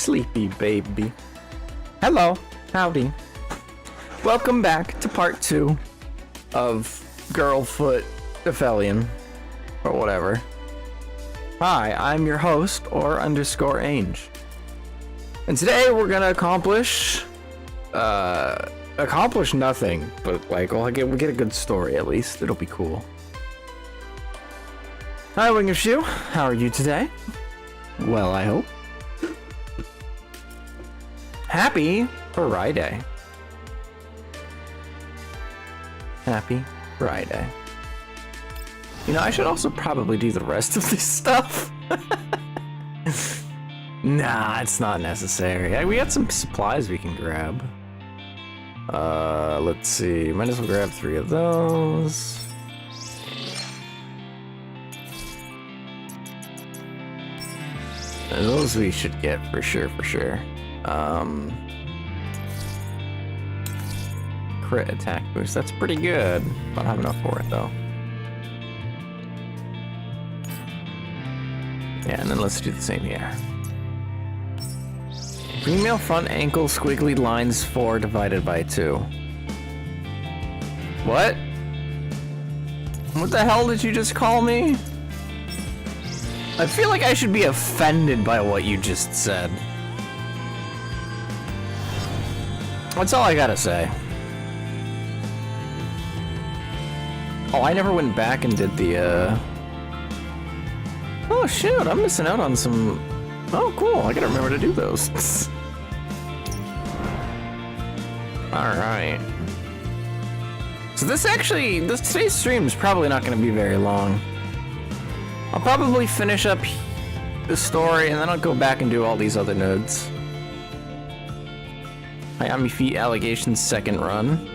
sleepy, baby. Hello, howdy. Welcome back to part 2 of Girlfoot Aphelion, or whatever. Hi, I'm your host, or underscore Ange. And today we're gonna accomplish nothing, but like, we'll get a good story at least. It'll be cool. Hi, Wing of Shoe. How are you today? Well, I hope. Happy Friday. Happy Friday. You know, I should also probably do the rest of this stuff. Nah, it's not necessary. We got some supplies we can grab. Let's see. Might as well grab 3 of those. And those we should get for sure. Crit attack boost. That's pretty good. I don't have enough for it though. Yeah, and then let's do the same here. Female front ankle squiggly lines 4 divided by 2. What? What the hell did you just call me? I feel like I should be offended by what you just said. That's all I gotta say. Oh, I never went back and did the, Oh, shoot, I'm missing out on some... Oh, cool, I gotta remember to do those. Alright. So today's stream is probably not gonna be very long. I'll probably finish up the story, and then I'll go back and do all these other nodes. Miami Feet Allegations second run.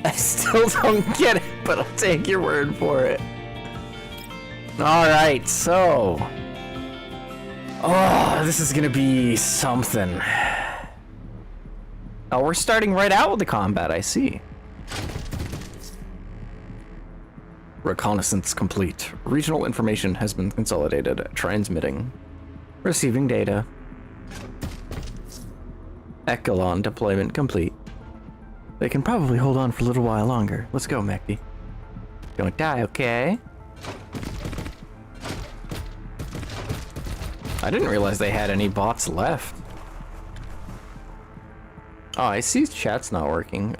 I still don't get it, but I'll take your word for it. Alright, so... Oh, this is gonna be something. Oh, we're starting right out with the combat, I see. Reconnaissance complete. Regional information has been consolidated. Transmitting. Receiving data. Aphelion deployment complete. They can probably hold on for a little while longer. Let's go, Mekti. Don't die, okay? I didn't realize they had any bots left. Oh, I see chat's not working.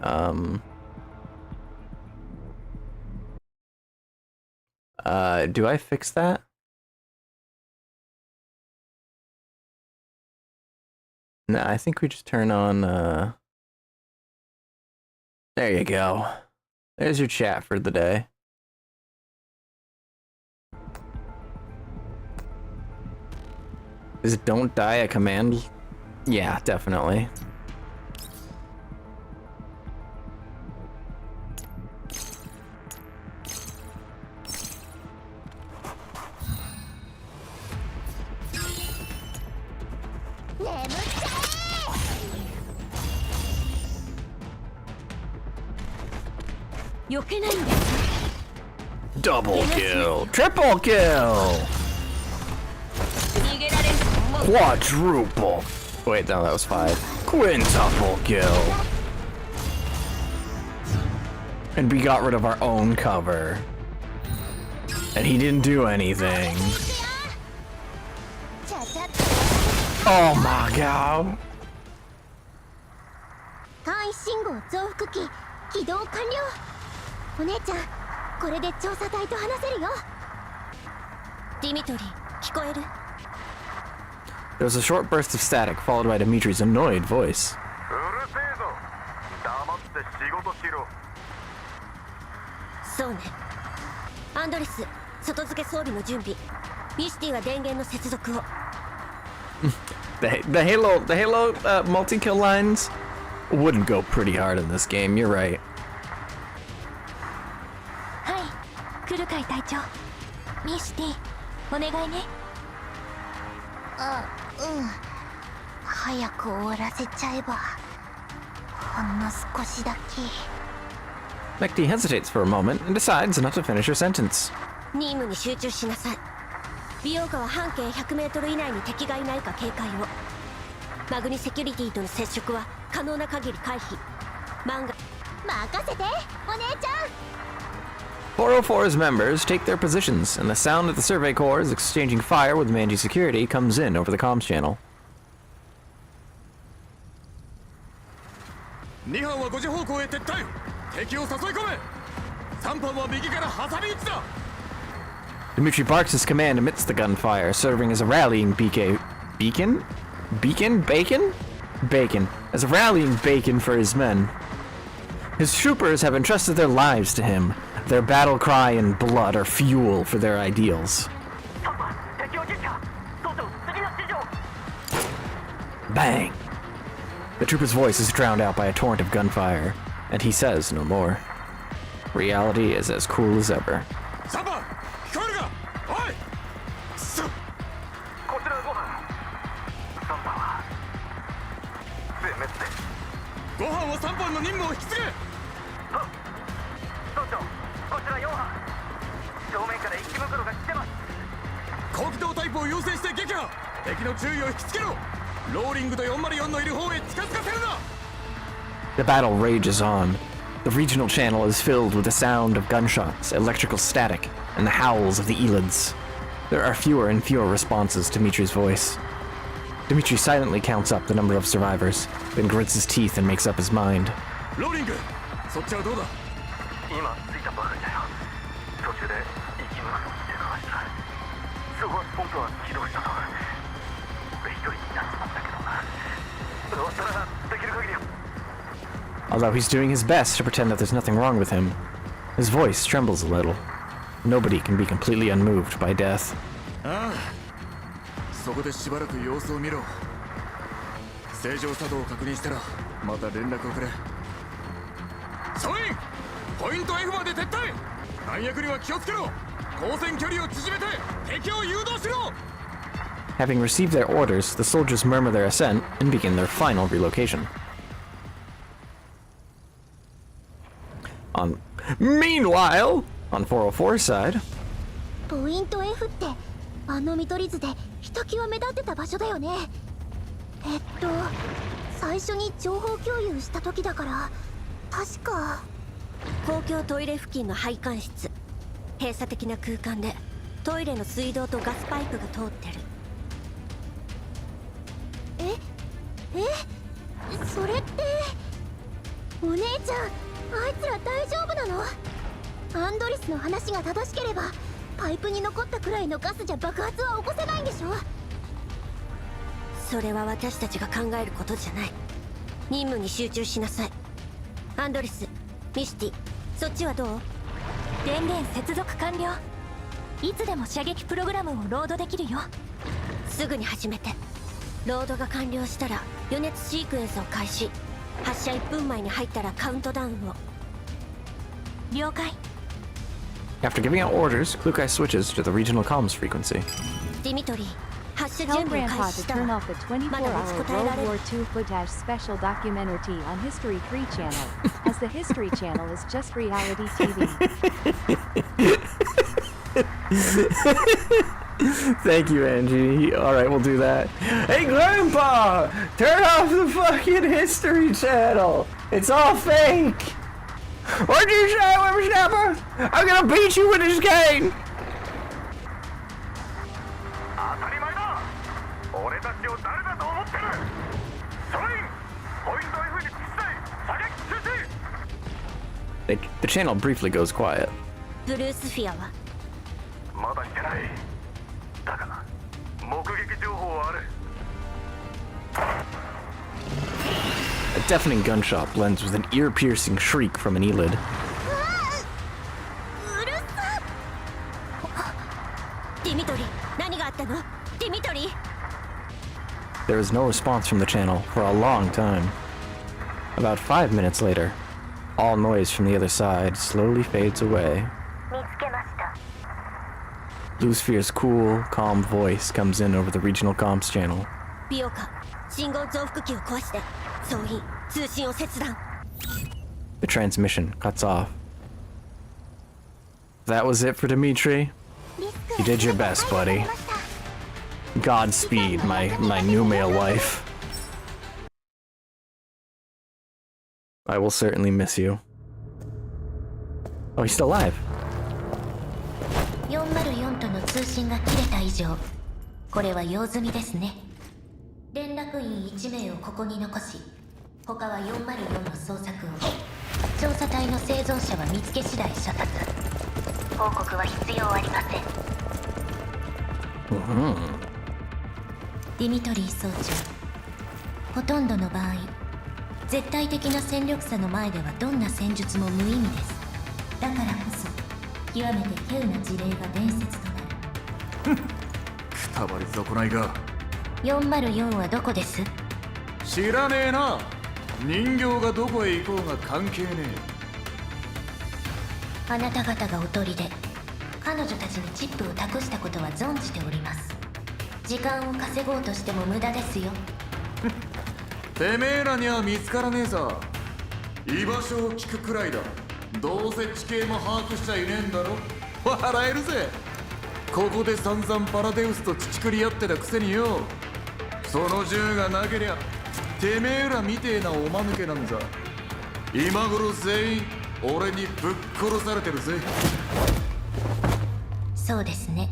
Do I fix that? No, I think we just turn on, There you go. There's your chat for the day. Is it don't die a command? Yeah, definitely. Double kill. Triple kill. Quadruple. Wait, no, that was 5. Quintuple kill. And we got rid of our own cover. And he didn't do anything. Oh my god. DIMITRY, there was a short burst of static, followed by Dimitri's annoyed voice. The Halo multi-kill lines wouldn't go pretty hard in this game, you're right. Mekti hesitates for a moment and decides not to finish her sentence. 美容家は半径100メートル以内に敵がいないか警戒を。マグニセキュリティとの接触は可能な限り回避。漫画任せてお姉ちゃん。 404's members take their positions, and the sound of the survey corps exchanging fire with Manji security comes in over the comms channel. 2班は5時方向へ撤退。敵を誘い込め。3班は右から挟み撃ちだ。 Dimitri barks his command amidst the gunfire, serving as a rallying beacon. Bacon. As a rallying beacon for his men. His troopers have entrusted their lives to him. Their battle cry and blood are fuel for their ideals. Bang! The trooper's voice is drowned out by a torrent of gunfire, and he says no more. Reality is as cool as ever. 3番聞こえるか。おい。こちら5班。3班は全滅です。5班は3班の任務を引き継げ。はっ。村長、こちら4班。正面から一気袋が来てます。高機動タイプを要請して撃破。敵の注意を引きつけろ。ローリングと404のいる方へ近づかせるな。 The battle rages on. The regional channel is filled with the sound of gunshots, electrical static, and the howls of the Elids. There are fewer and fewer responses to Dimitri's voice. Dimitri silently counts up the number of survivors, then grits his teeth and makes up his mind. ローリング、そっちはどうだ。今着いたばかりだよ。途中で一気袋に出くわした。そこはポンプは起動したと。俺一人になっちまったけどな。どうしたらできる限りよ。 Although he's doing his best to pretend that there's nothing wrong with him, his voice trembles a little. Nobody can be completely unmoved by death. ああ、そこでしばらく様子を見ろ。正常作動を確認したらまた連絡をくれ。総員、ポイント F まで撤退。弾薬には気をつけろ。交戦距離を縮めて敵を誘導しろ。 Having received their orders, the soldiers murmur their assent and begin their final relocation. Meanwhile, on 404's side, ポイント F ってあの見取り図でひときわ目立ってた場所だよね。最初に情報共有した時だから、確か公共トイレ付近の配管室。閉鎖的な空間でトイレの水道とガスパイプが通ってる。それってお姉ちゃん、あいつら大丈夫なの？アンドリスの話が正しければパイプに残ったくらいのガスじゃ爆発は起こせないんでしょ？それは私たちが考えることじゃない。任務に集中しなさい。アンドリス、ミシティ、そっちはどう？電源接続完了。いつでも射撃プログラムをロードできるよ。すぐに始めて。ロードが完了したら予熱シークエンスを開始。発射1分前に入ったらカウントダウンを。了解。 after giving out orders, Klukai switches to the regional comms frequency. ディミトリー、発射 Tell 準備を開 Grandpa 始 to した turn わ。 off the まだ持ちこたえら 24-hour れ World る。 War II footage special documentary on History 3 channel, as the History channel is just reality TV. Thank you, Angie. Alright, we'll do that. Hey, Grandpa! Turn off the fucking History channel! It's all fake! What'd you say, Whippersnapper? I'm gonna beat you with this cane! 当たり前だ。俺たちを誰だと思ってる。総員、ポイント F に突き進み、射撃中止。 The channel briefly goes quiet. ブルースフィアはまだしてない。だが目撃情報はある。 A deafening gunshot blends with an ear-piercing shriek from an Elid. うるさっ。ディミトリー、何があったの？ディミトリー。 There is no response from the channel for a long time. About 5 minutes later, all noise from the other side slowly fades away. 見つけました。 Blue Sphere's cool, calm voice comes in over the regional comms channel. 美容家、信号増幅器を壊して総員、通信を切断。 The transmission cuts off. That was it for Dimitri. You did your best, buddy. Godspeed, my new male wife. I will certainly miss you. Oh, he's still alive. 404との通信が切れた以上、これは用済みですね。連絡員1名をここに残し、他は404の捜索を。調査隊の生存者は見つけ次第射殺。報告は必要ありません。ディミトリー総長、ほとんどの場合、絶対的な戦力差の前ではどんな戦術も無意味です。だからこそ極めて稀有な事例が伝説となる。くたばり損ないが。404はどこです？知らねえな。人形がどこへ行こうが関係ねあなた方がおとりで彼女たちにチップを託したことは存じております。時間を稼ごうとしても無駄ですよ。え。てめえらには見つからねえさ。居場所を聞くくらいだ。どうせ地形も把握しちゃいねえんだろ。笑えるぜ。ここで散々パラデウスと乳くり合ってたくせによ。その銃がなけりゃてめえらみてえなおまぬけなんざ今頃全員俺にぶっ殺されてるぜ。そうですね。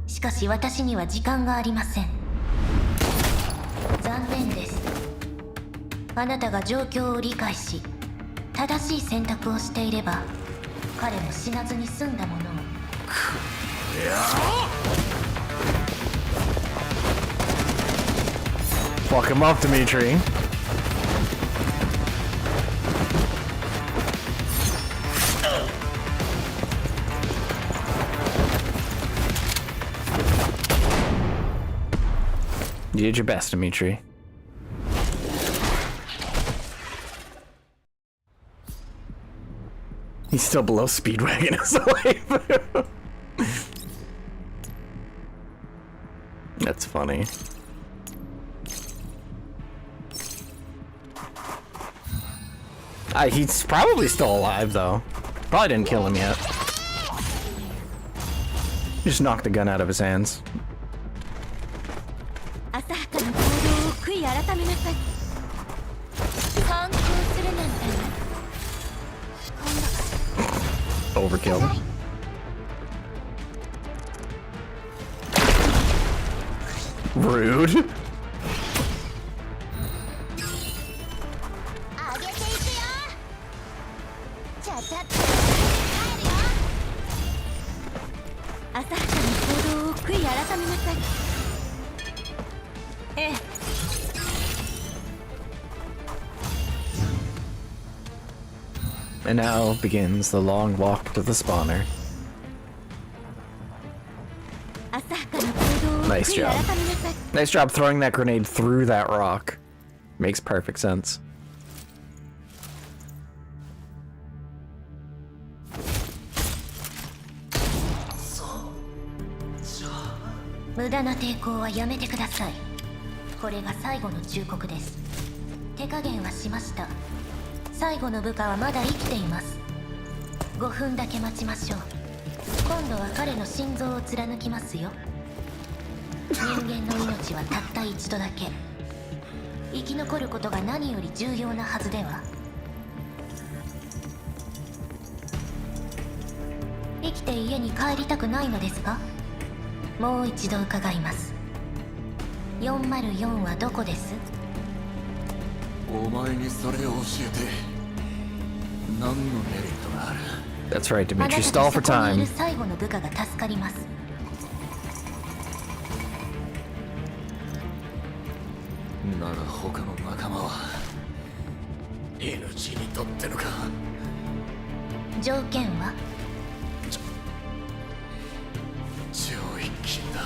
しかし私には時間がありません。残念です。あなたが状況を理解し正しい選択をしていれば彼も死なずに済んだものを。Fuck him up, Dimitri. You did your best, Dimitri. He's still below Speedwagon as a waifu. That's funny. He's probably still alive, though. Probably didn't kill him yet. He just knocked the gun out of his hands. Overkill. Rude. And now begins the long walk to the spawner. Nice job. Nice job throwing that grenade through that rock. Makes perfect sense. 無駄な抵抗はやめてください。これが最後の忠告です。手加減はしました。最後の部下はまだ生きています。5分だけ待ちましょう。今度は彼の心臓を貫きますよ。人間の命はたった一度だけ。生き残ることが何より重要なはずでは。生きて家に帰りたくないのですか？もう一度伺います。404はどこです？お前にそれを教えて何のメリットがある？ That's right, Dimitri. Stall for time. 最後の部下が助かります。なら他の仲間は命にとってのか？条件は？超一金だ。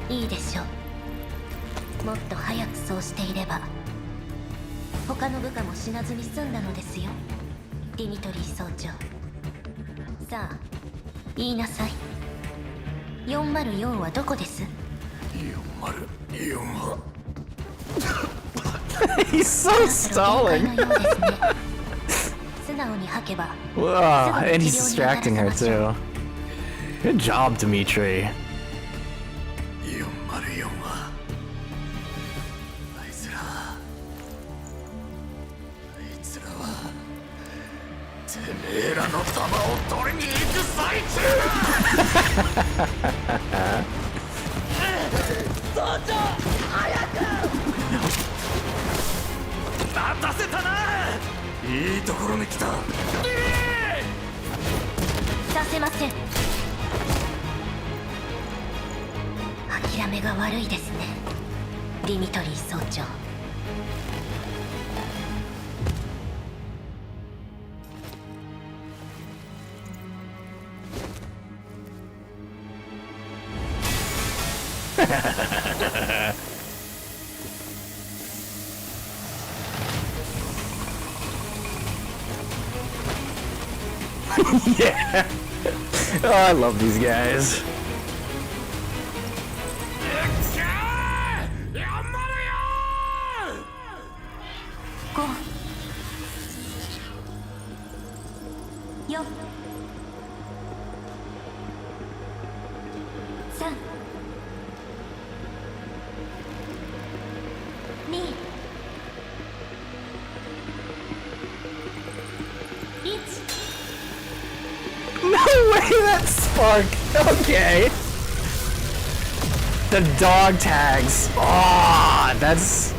いいでしょう。もっと早くそうしていれば他の部下も死なずに済んだのですよ、ディミトリー総長。さあ言いなさい。404はどこです？ 404はHe's so stalling. 素直に吐けば。Wow, and he's distracting her too. Good job, Dimitri. リオンはあいつらはてめえらの弾を取りに行く最中だ。総長早く待たせたな。いいところに来た。させません。諦めが悪いですね、ディミトリー総長。Yeah. Oh, I love these guys. Go. 4 3 2 1 No way, that's Spark. Okay. The dog tags. Oh, that's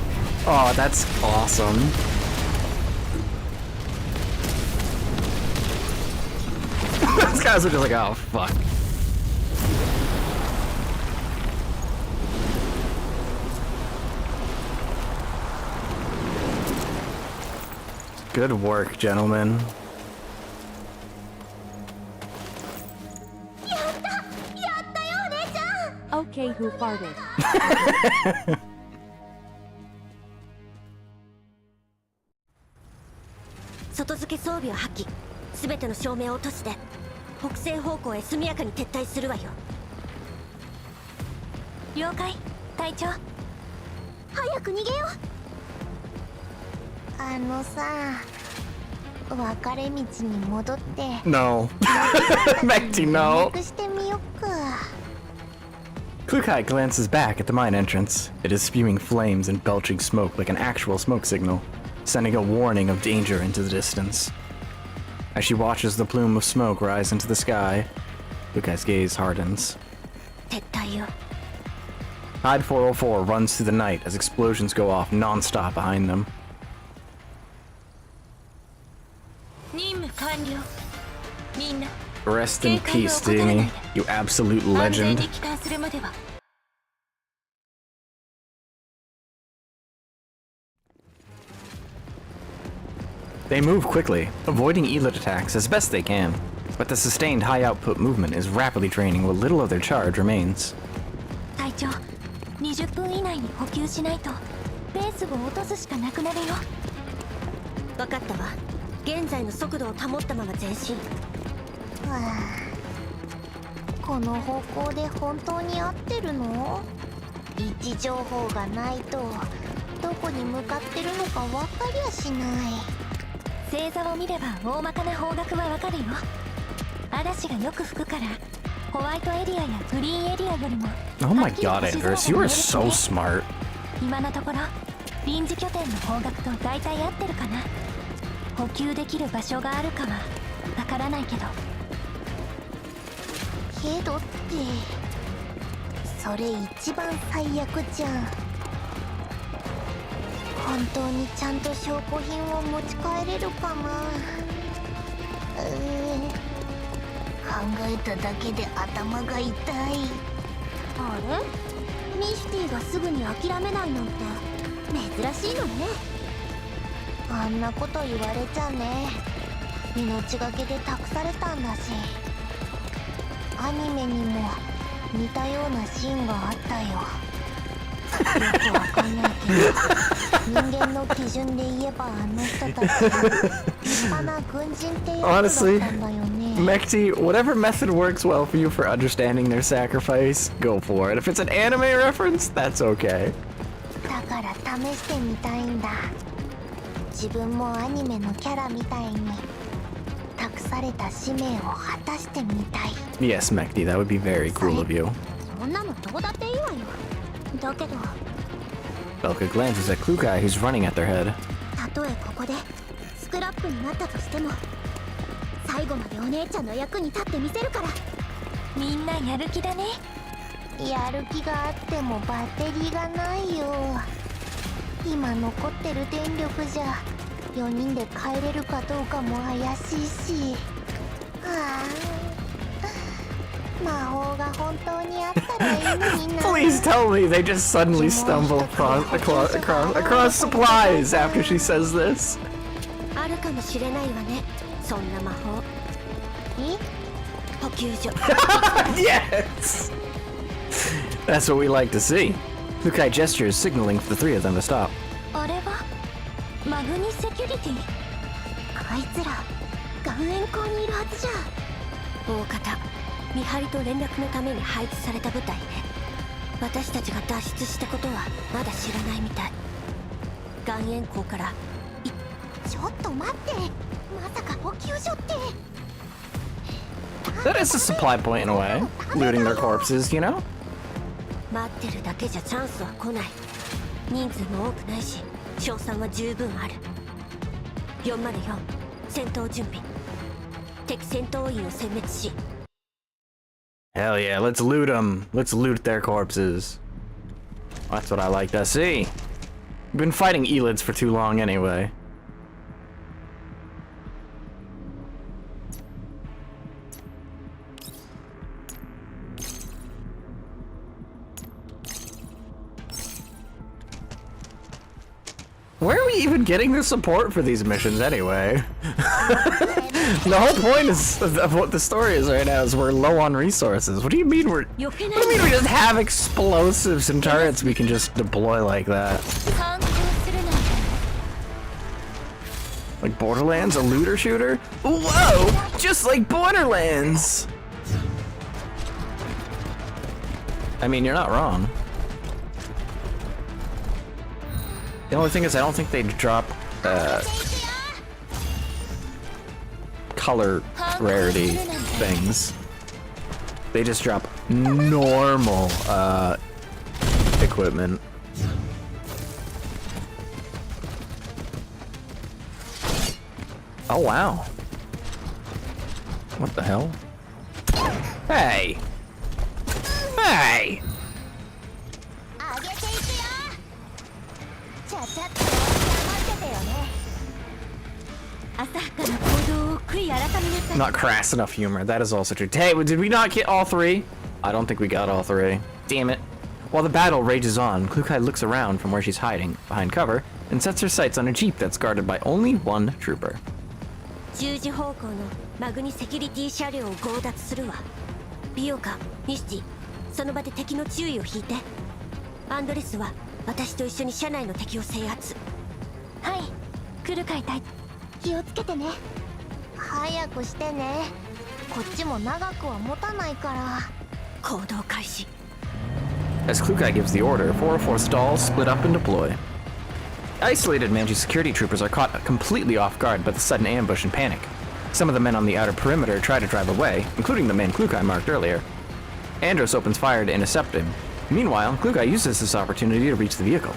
awesome. Those guys are just like, oh fuck. Good work, gentlemen. Okay, who farted? 外付け装備を破棄、全ての照明を落として北西方向へ速やかに撤退するわよ。了解、隊長。早く逃げよう。あのさ、分かれ道に戻って No. Mekti, no. してみよっか。Kukai glances back at the mine entrance. It is spewing flames and belching smoke like an actual smoke signal, sending a warning of danger into the distance. As she watches the plume of smoke rise into the sky, Kukai's gaze hardens. 撤退よ。Hide 404 runs through the night as explosions go off non-stop behind them. 任務完了。みんな Rest in peace, Dimi, you absolute 安全 legend. に帰還するまでは。They move quickly, avoiding Elite attacks as best they can, but the sustained high-output movement is rapidly draining what little of their charge remains. 隊長、20分以内に補給しないとペースを落とすしかなくなるよ。分かったわ。現在の速度を保ったまま前進。この方向で本当に合ってるの？位置情報がないとどこに向かってるのか分かりゃしない。星座を見れば大まかな方角は分かるよ。嵐がよく吹くからホワイトエリアやグリーンエリアよりも Oh my god, Anders, you are so smart. 今のところ臨時拠点の方角と大体合ってるかな。補給できる場所があるかはわからないけど。けどってそれ一番最悪じゃん。本当にちゃんと証拠品を持ち帰れるかな。考えただけで頭が痛い。あれ？ミシティがすぐに諦めないなんて珍しいのね。あんなこと言われちゃね。命がけで託されたんだし。アニメにも似たようなシーンがあったよ。よくわかんないけど、人間の基準で言えばあの人たちは立派な軍人ってやつだったんだよね。Mekti, whatever method works well for you for understanding their sacrifice, go for it. If it's an anime reference, that's okay. だから試してみたいんだ。自分もアニメのキャラみたいに託された使命を果たしてみたい。 Yes, Mekti, that would be very cool of you. そんなのどうだっていいわよ。だけど Belka glances at Klukai, who's running at their head. たとえここでスクラップになったとしても最後までお姉ちゃんの役に立ってみせるから。みんなやる気だね。やる気があってもバッテリーがないよ。今残ってる電力じゃ4人で帰れるかどうかも怪しいし。はあ、魔法が本当にあったらいいのにな。 Please tell me they just suddenly stumble across supplies after she says this. あるかもしれないわね、そんな魔法。補給所。Yes! That's what we like to see. Klukai gestures, signaling for the three of them to stop. あれはマグニセキュリティ。あいつら岩塩港にいるはずじゃ。大方見張りと連絡のために配置された部隊ね。私たちが脱出したことはまだ知らないみたい。岩塩港からちょっと待って、まさか補給所って。 That is a supply point in a way. Looting their corpses, you know? 待ってるだけじゃチャンスは来ない。人数も多くないし勝算は十分ある。404戦闘準備。敵戦闘員を殲滅し。 Hell yeah, let's loot them. Let's loot their corpses. That's what I like to see. We've been fighting Elids for too long anyway. Where are we even getting the support for these missions anyway? The whole point of what the story is right now is we're low on resources. What do you mean what do you mean we just have explosives and turrets we can just deploy like that? Like Borderlands, a looter shooter? Whoa! Just like Borderlands! I mean, you're not wrong. The only thing is, I don't think they drop color rarity things. They just drop normal equipment. Oh wow. What the hell? Hey! Hey! ちゃっと黙っててよね。浅はかな行動を悔い改めなさい。 Not crass enough humor. That is also true. Hey, did we not get all three? I don't think we got all three. Damn it. While the battle rages on, Klukai looks around from where she's hiding, behind cover, and sets her sights on a jeep that's guarded by only one trooper. 10時方向のマグニセキュリティ車両を強奪するわ。ビオカ、ミスティ、その場で敵の注意を引いて。アンドレスは私と一緒に車内の敵を制圧。はい、クルカイ隊。気をつけてね。早くしてね。こっちも長くは持たないから。行動開始。 As Klukai gives the order, 404 stalls split up and deploy. Isolated Manji security troopers are caught completely off guard by the sudden ambush and panic. Some of the men on the outer perimeter try to drive away, including the man Klukai marked earlier. Andros opens fire to intercept him. Meanwhile, Klukai uses this opportunity to reach the vehicle.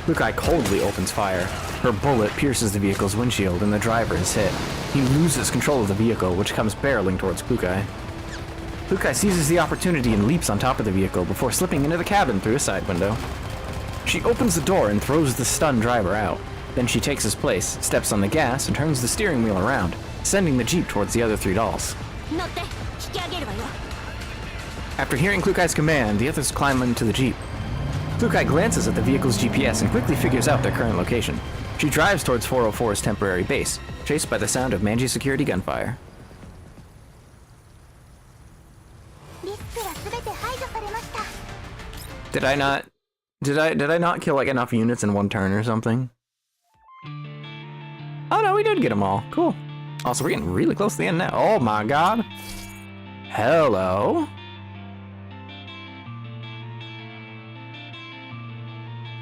Klukai coldly opens fire. Her bullet pierces the vehicle's windshield and the driver is hit. He loses control of the vehicle, which comes barreling towards Klukai. Klukai seizes the opportunity and leaps on top of the vehicle before slipping into the cabin through a side window. She opens the door and throws the stunned driver out. Then she takes his place, steps on the gas, and turns the steering wheel around, sending the jeep towards the other three dolls. After hearing Klukai's command, the others climb into the jeep. Klukai glances at the vehicle's GPS and quickly figures out their current location. She drives towards 404's temporary base, chased by the sound of Manji security gunfire. Did I not kill like enough units in one turn or something? Oh no, we did get them all. Cool. Also, we're getting really close to the end now. Oh my god. Hello.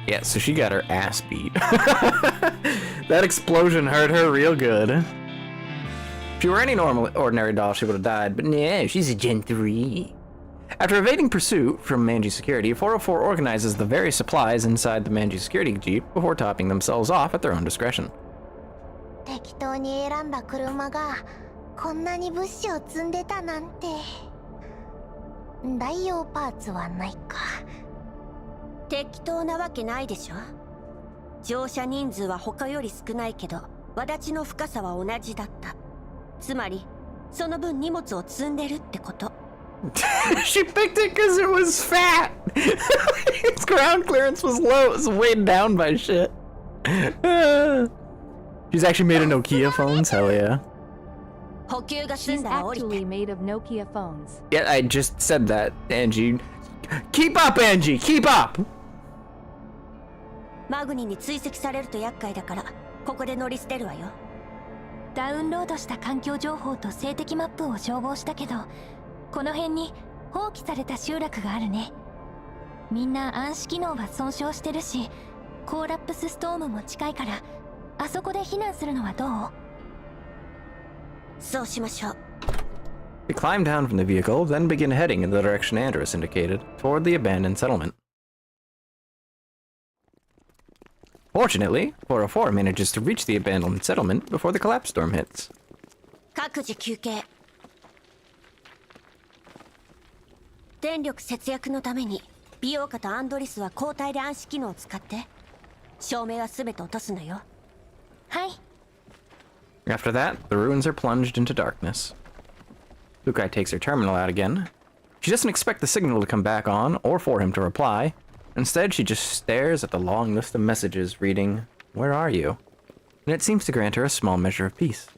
Yeah, so she got her ass beat. That explosion hurt her real good. If she were any ordinary doll, she would have died, but no, she's a Gen 3. After evading pursuit from Manji security, 404 organizes the various supplies inside the Manji security jeep before topping themselves off at their own discretion. 適当に選んだ車がこんなに物資を積んでたなんて。代用パーツはないか。適当なわけないでしょ。乗車人数は他より少ないけど、轍の深さは同じだった。つまり、その分荷物を積んでるってこと。She picked it because it was fat! Its ground clearance was low, it was weighed down by shit. She's actually made a Nokia phones, hell yeah. She's actually made of Nokia phones. Yeah, I just said that, Angie. Keep up, Angie! Keep up! マグニに追跡されると厄介だから、ここで乗り捨てるわよ。ダウンロードした環境情報と静的マップを照合したけど、この辺に放棄された集落があるね。みんな暗視機能は損傷してるし、コーラップスストームも近いから、あそこで避難するのはどう？そうしましょう。They climb down from the vehicle, then begin heading in the direction Andrus indicated, toward the abandoned settlement. Fortunately, 404 manages to reach the abandoned settlement before the collapse storm hits. 各自休憩。電力節約のために美容家とアンドリスは交代で暗視機能を使って照明は全て落とすのよ。はい。After that, the ruins are plunged into darkness. Lukai takes her terminal out again. She doesn't expect the signal to come back on or for him to reply. Instead, she just stares at the long list of messages reading, "Where are you?" And it seems to grant her a small measure of peace.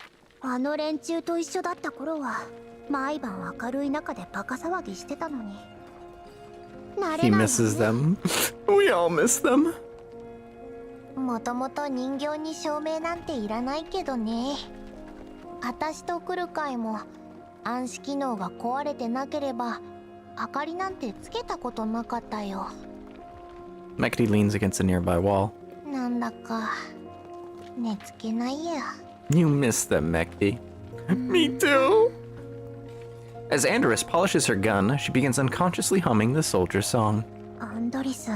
あの連中と一緒だった頃は毎晩明るい中でバカ騒ぎしてたのに。He misses them. We all miss them. もともと人形に照明なんていらないけどね。私と来る会も暗視機能が壊れてなければ明かりなんてつけたことなかったよ。Mekti leans against a nearby wall. なんだか寝つけないや。You miss them, Mekti. Me too. As Andrus polishes her gun, she begins unconsciously humming the soldier's song. アンドリス、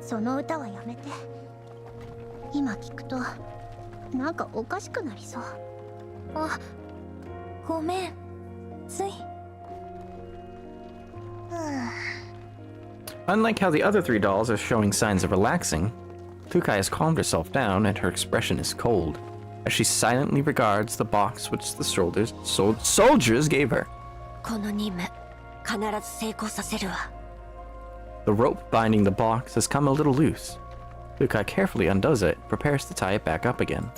その歌はやめて。今聞くとなんかおかしくなりそう。あ、ごめん。つい。Unlike how the other three dolls are showing signs of relaxing, Kukai has calmed herself down and her expression is cold, as she silently regards the box which the soldiers gave her. この任務、必ず成功させるわ。The rope binding the box has come a little loose. Kukai carefully undoes it, prepares to tie it back up again.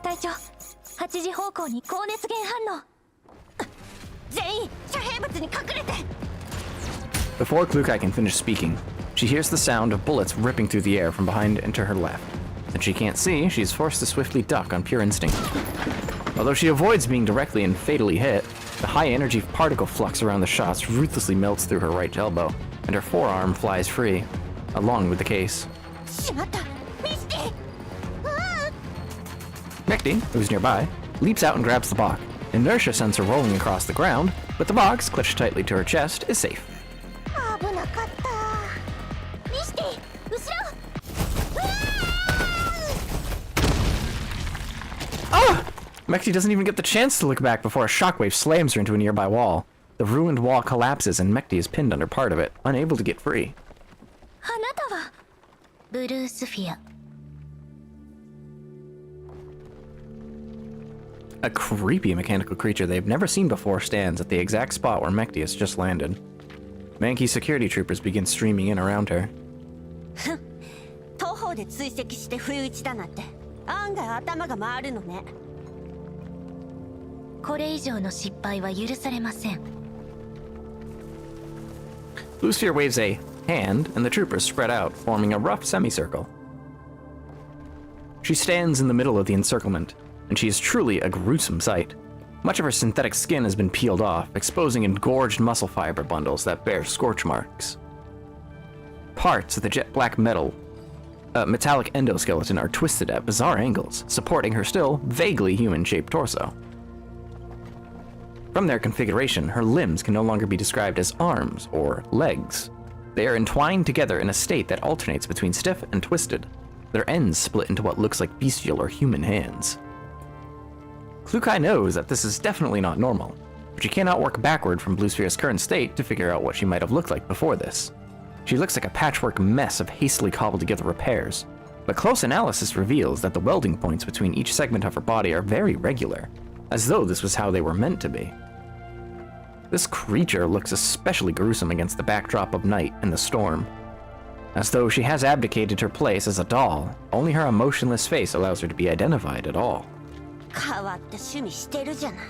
隊長、8時方向に高熱源反応。全員、遮蔽物に隠れて。Before Kukai can finish speaking, she hears the sound of bullets ripping through the air from behind and to her left. Since she can't see, she is forced to swiftly duck on pure instinct. Although she avoids being directly and fatally hit, the high-energy particle flux around the shots ruthlessly melts through her right elbow, and her forearm flies free, along with the case. しまった、ミスティ。Mekti, who's nearby, leaps out and grabs the box. Inertia sends her rolling across the ground, but the box, clutched tightly to her chest, is safe. 危なかった。ミスティ、後ろ。Ah! Mekti doesn't even get the chance to look back before a shockwave slams her into a nearby wall. The ruined wall collapses and Mekti is pinned under part of it, unable to get free. あなたはブルースフィア。A creepy mechanical creature they've never seen before stands at the exact spot where Mekti has just landed. Mankey security troopers begin streaming in around her. 徒歩で追跡して不意打ちだなんて案外頭が回るのね。これ以上の失敗は許されません。Blue Sphere waves a hand, and the troopers spread out, forming a rough semicircle. She stands in the middle of the encirclement, and she is truly a gruesome sight. Much of her synthetic skin has been peeled off, exposing engorged muscle fiber bundles that bear scorch marks. Parts of the jet black metallic endoskeleton are twisted at bizarre angles, supporting her still vaguely human-shaped torso. From their configuration, her limbs can no longer be described as arms or legs. They are entwined together in a state that alternates between stiff and twisted, their ends split into what looks like bestial or human hands. Klukai knows that this is definitely not normal, but she cannot work backward from Blue Sphere's current state to figure out what she might have looked like before this. She looks like a patchwork mess of hastily cobbled together repairs, but close analysis reveals that the welding points between each segment of her body are very regular, as though this was how they were meant to be. This creature looks especially gruesome against the backdrop of night and the storm. As though she has abdicated her place as a doll, only her emotionless face allows her to be identified at all. 変わった趣味してるじゃない。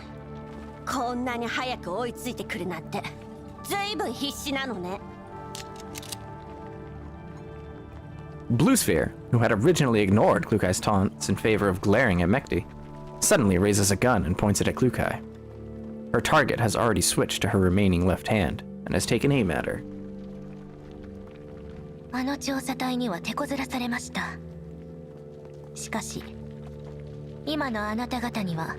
こんなに早く追いついてくるなんて、ずいぶん必死なのね。Blue Sphere, who had originally ignored Klukai's taunts in favor of glaring at Mekti, suddenly raises a gun and points it at Klukai. Her target has already switched to her remaining left hand and has taken aim at her. あの調査隊には手こずらされました。しかし、今のあなた方には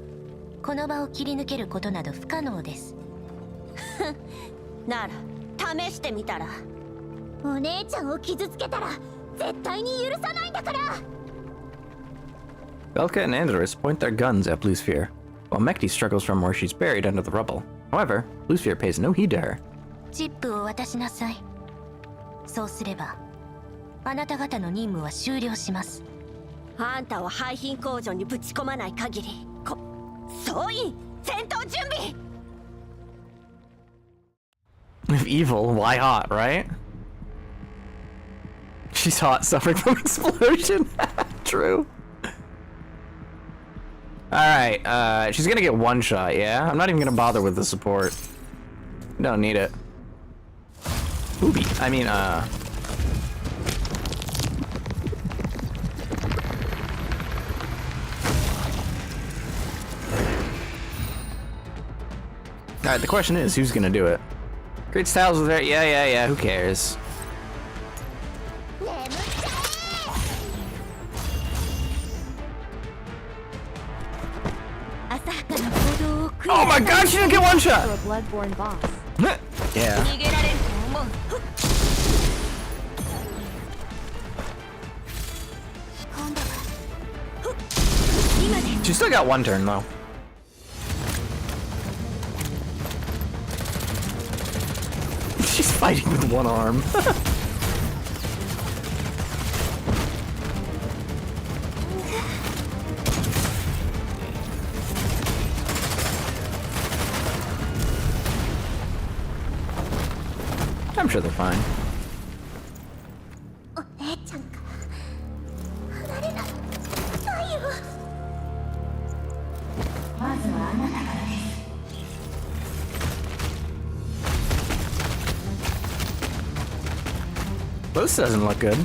この場を切り抜けることなど不可能です。なら試してみたら。お姉ちゃんを傷つけたら絶対に許さないんだから。Belka and Andorus point their guns at Blue Sphere, while Mekti struggles from where she's buried under the rubble. However, Blue Sphere pays no heed to her. チップを渡しなさい。そうすればあなた方の任務は終了します。あんたを廃品工場にぶち込まない限り、総員戦闘準備。 If evil, why hot, right? She's hot, suffering from explosion. True. Alright, she's gonna get one shot, yeah? I'm not even gonna bother with the support. Don't need it. Booby. I mean, Alright, the question is, who's gonna do it? Great styles with her. Yeah, who cares? Oh my god, she didn't get one shot! For a bloodborne boss. Yeah. She still got one turn though. She's fighting with one arm. I'm sure they're fine. お姉ちゃんから離れなさいよ。まずはあなたからです。 This doesn't look good.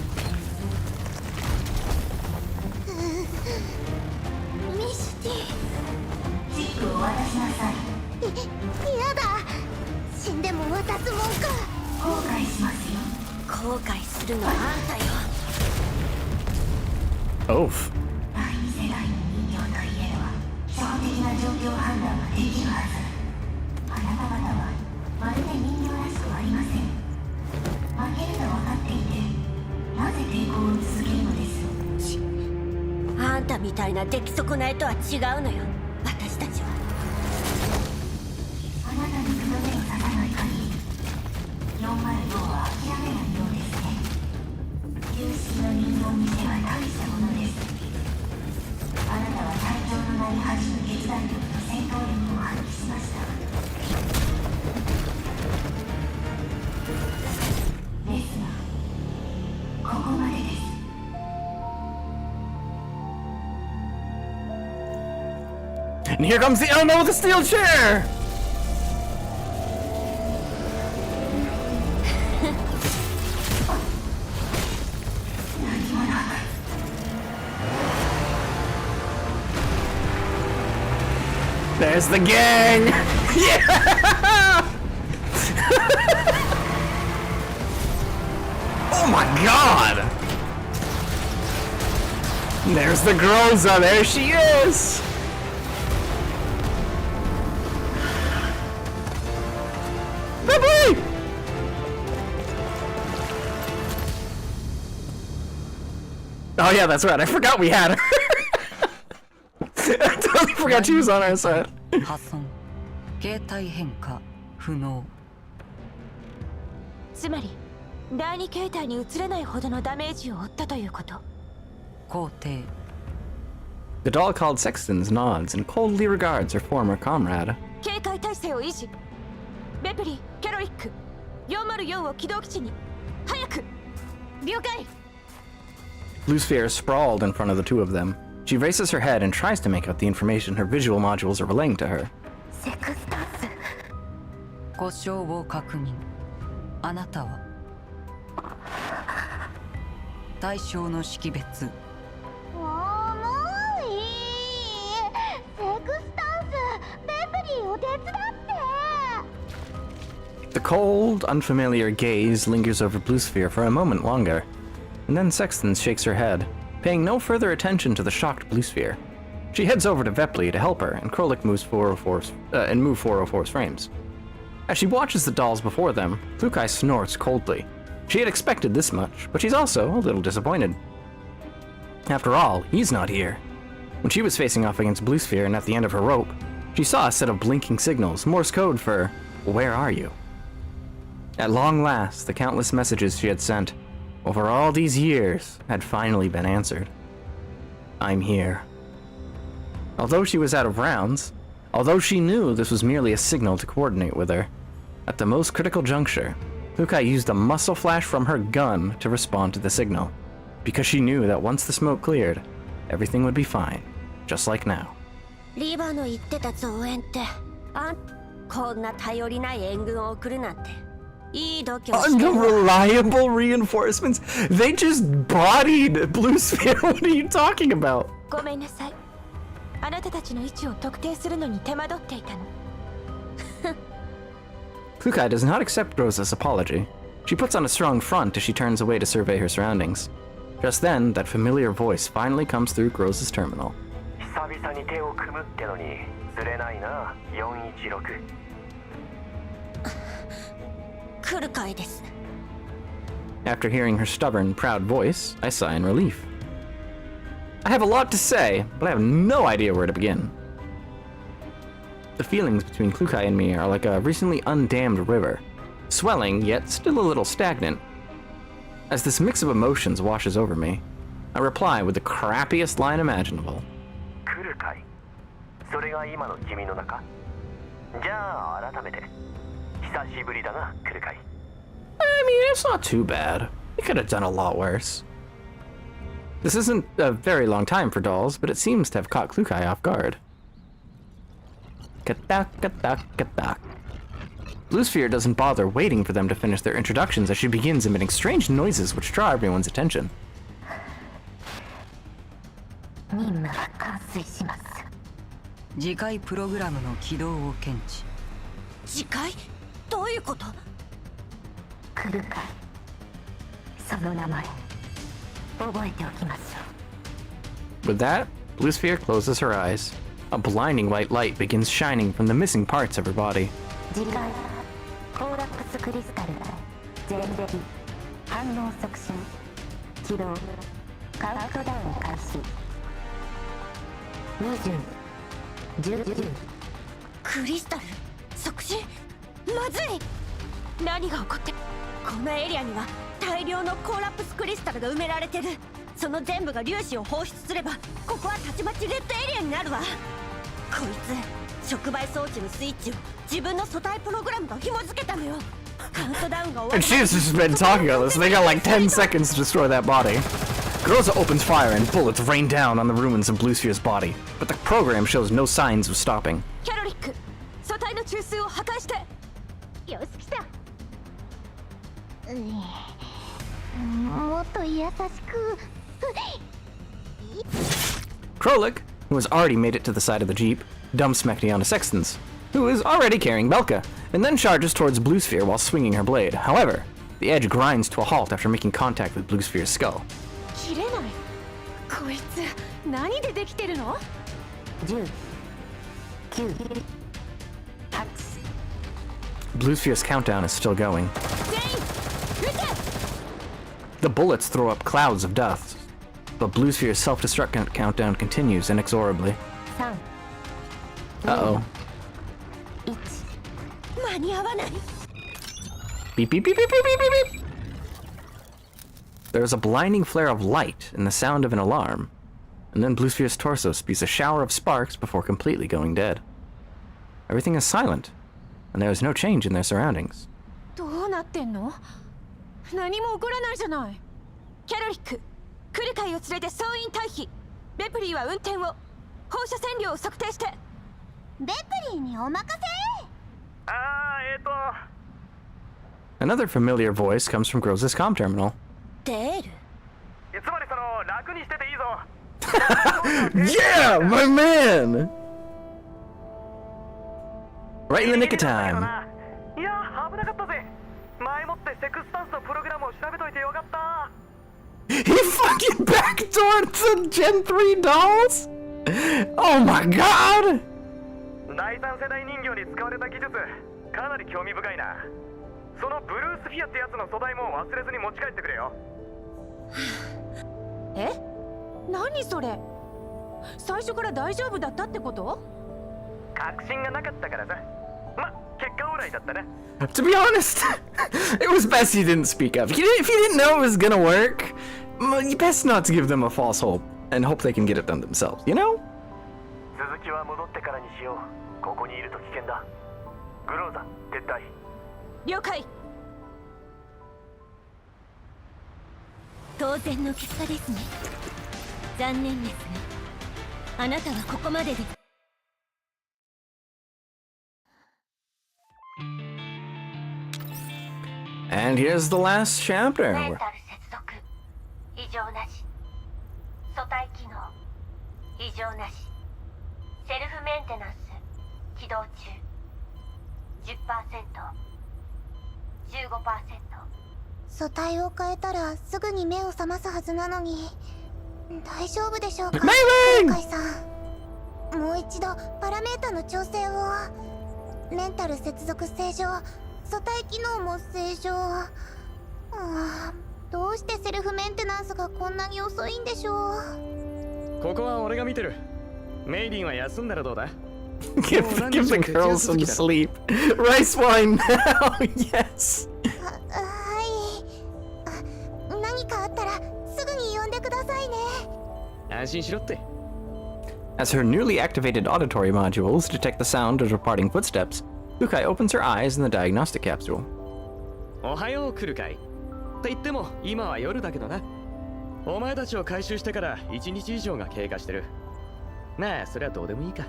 ミシティ。チップを渡しなさい。やだ。死んでも渡すもんか。後悔しますよ。後悔するのはあんたよ。Oof. 第二世代の人形といえば、初歩的な状況判断はできるはず。あなた方はまるで人形らしくありません。負けると分かっていて、なぜ抵抗を続けるのです。あんたみたいな出来損ないとは違うのよ。私たちは。あなたにとどめを刺さない限り、405は諦めないようですね。有心の人形にしては大したものです。あなたは隊長の名に恥じぬ決断力と戦闘力を発揮しました。ですが、ここまでです。And here comes the Elmo with the steel chair! There's the gang! Yeah! Oh my god! There's the Groza, there she is! Oh yeah, that's right. I forgot we had her. I totally forgot she was on our side. 破損形態変化不能つまり第二形態に移れないほどのダメージを負ったということ。肯定 The doll called Sextons nods and coldly regards her former comrade. 警戒態勢を維持。ベプリー、キャロリック、404を起動基地に。早く。了解。Blue Sphere is sprawled in front of the two of them. She raises her head and tries to make out the information her visual modules are relaying to her. セクスタンス。故障を確認あなたは対象の識別もういい。セクスタンス、ベプリーを手伝って。 The cold, unfamiliar gaze lingers over Blue Sphere for a moment longer, and then Sextons shakes her head, paying no further attention to the shocked Blue Sphere. She heads over to Vepli to help her, and Krolik moves 404's frames. As she watches the dolls before them, Klukai snorts coldly. She had expected this much, but she's also a little disappointed. After all, he's not here. When she was facing off against Blue Sphere and at the end of her rope, she saw a set of blinking signals, Morse code for, "Where are you?" At long last, the countless messages she had sent, over all these years, had finally been answered. I'm here. Although she was out of rounds, although she knew this was merely a signal to coordinate with her, at the most critical juncture, Klukai used a muscle flash from her gun to respond to the signal, because she knew that once the smoke cleared, everything would be fine, just like now. リーバーの言ってた増援って、こんな頼りない援軍を送るなんて、いい度胸してるわ。 Unreliable reinforcements? They just bodied Blue Sphere. What are you talking about? ごめんなさい。あなたたちの位置を特定するのに手間取っていたの。Klukai does not accept Rosa's apology. She puts on a strong front as she turns away to survey her surroundings. Just then, that familiar voice finally comes through Groza's terminal. 久々に手を組むってのにずれないな416。来るかいです。 After hearing her stubborn, proud voice, I sigh in relief. I have a lot to say, but I have no idea where to begin. The feelings between Klukai and me are like a recently undammed river, swelling yet still a little stagnant. As this mix of emotions washes over me, I reply with the crappiest line imaginable. 来るかい。それが今の君の中。じゃあ改めて久しぶりだな、来るかい。I mean, it's not too bad. They could have done a lot worse. This isn't a very long time for dolls, but it seems to have caught Klukai off guard. Katak, katak, katak. Blue Sphere doesn't bother waiting for them to finish their introductions as she begins emitting strange noises which draw everyone's attention. 任務は完遂します。次回プログラムの起動を検知次回？どういうこと？来るかい。その名前覚えておきましょう。 With that, Blue Sphere closes her eyes. A blinding white light begins shining from the missing parts of her body. 次回コーラックスクリスタル全撃反応促進起動カウントダウン開始2010クリスタル促進まずい何が起こってこのエリアには大量のコーラプスクリスタルが埋められてるその全部が粒子を放出すればここはたちまちレッドエリアになるわこいつ触媒装置のスイッチを自分の素体プログラムと紐付けたのよカウントダウンが終わ And she's just been talking about this. They got like 10 seconds to destroy that body. Groza opens fire and bullets rain down on the ruins of Blue Sphere's body, but the program shows no signs of stopping. キャロリック素体の中枢を破壊してよし来たもっと優しく Krolik, who has already made it to the side of the jeep, dumps Mekti onto Sextons, who is already carrying Belka, and then charges towards Blue Sphere while swinging her blade. However, the edge grinds to a halt after making contact with Blue Sphere's skull. 切れないこいつ何でできてるの 10 9 8 Blue Sphere's countdown is still going. 全員撃て The bullets throw up clouds of dust, but Blue Sphere's self-destruct countdown continues inexorably. 3 Uh-oh. 1間に合わない。 Beep, beep, beep, beep, beep, beep, beep, beep. There's a blinding flare of light and the sound of an alarm. And then Blue Sphere's torso spews a shower of sparks before completely going dead. Everything is silent, and there is no change in their surroundings. どうなってんの？何も起こらないじゃない。キャロリック、クルカイを連れて総員退避。ベプリーは運転を。放射線量を測定して。ベプリーにお任せ。Another familiar voice comes from Groza's comm terminal. デール。つまりその楽にしてていいぞ。Yeah, my man! Right in the nick of time. いや、危なかったぜ。前もってセクスタンスのプログラムを調べといてよかった。He fucking backdoored the Gen 3 dolls? Oh my god! 第三世代人形に使われた技術、かなり興味深いな。そのブルースフィアってやつの素材も忘れずに持ち帰ってくれよ。え？何それ？最初から大丈夫だったってこと？確信がなかったからさ。ま、結果オーライだったな。To be honest, it was best he didn't speak up. If you didn't know it was gonna work, best not to give them a false hope and hope they can get it done themselves, you know? 続きは戻ってからにしよう。ここにいると危険だ。グローザ、撤退。了解。当然の結果ですね。残念ですが、あなたはここまでで。And here's the last chapter. メンタル接続異常なし。素体機能異常なし。セルフメンテナンス起動中。10%、15%。素体を変えたらすぐに目を覚ますはずなのに大丈夫でしょうか？メイウェイ！海さん、もう一度パラメータの調整を。メンタル接続正常、素体機能も正常。どうしてセルフメンテナンスがこんなに遅いんでしょう？ここは俺が見てる。メイリンは休んだらどうだ？ give the girls some sleep. Rice wine now, yes. 何かあったらすぐに呼んでくださいね。安心しろって。As her newly activated auditory modules detect the sound of departing footsteps, Lukai opens her eyes in the diagnostic capsule. おはよう来るかい。って言っても今は夜だけどな。お前たちを回収してから1日以上が経過してる。まあそれはどうでもいいか。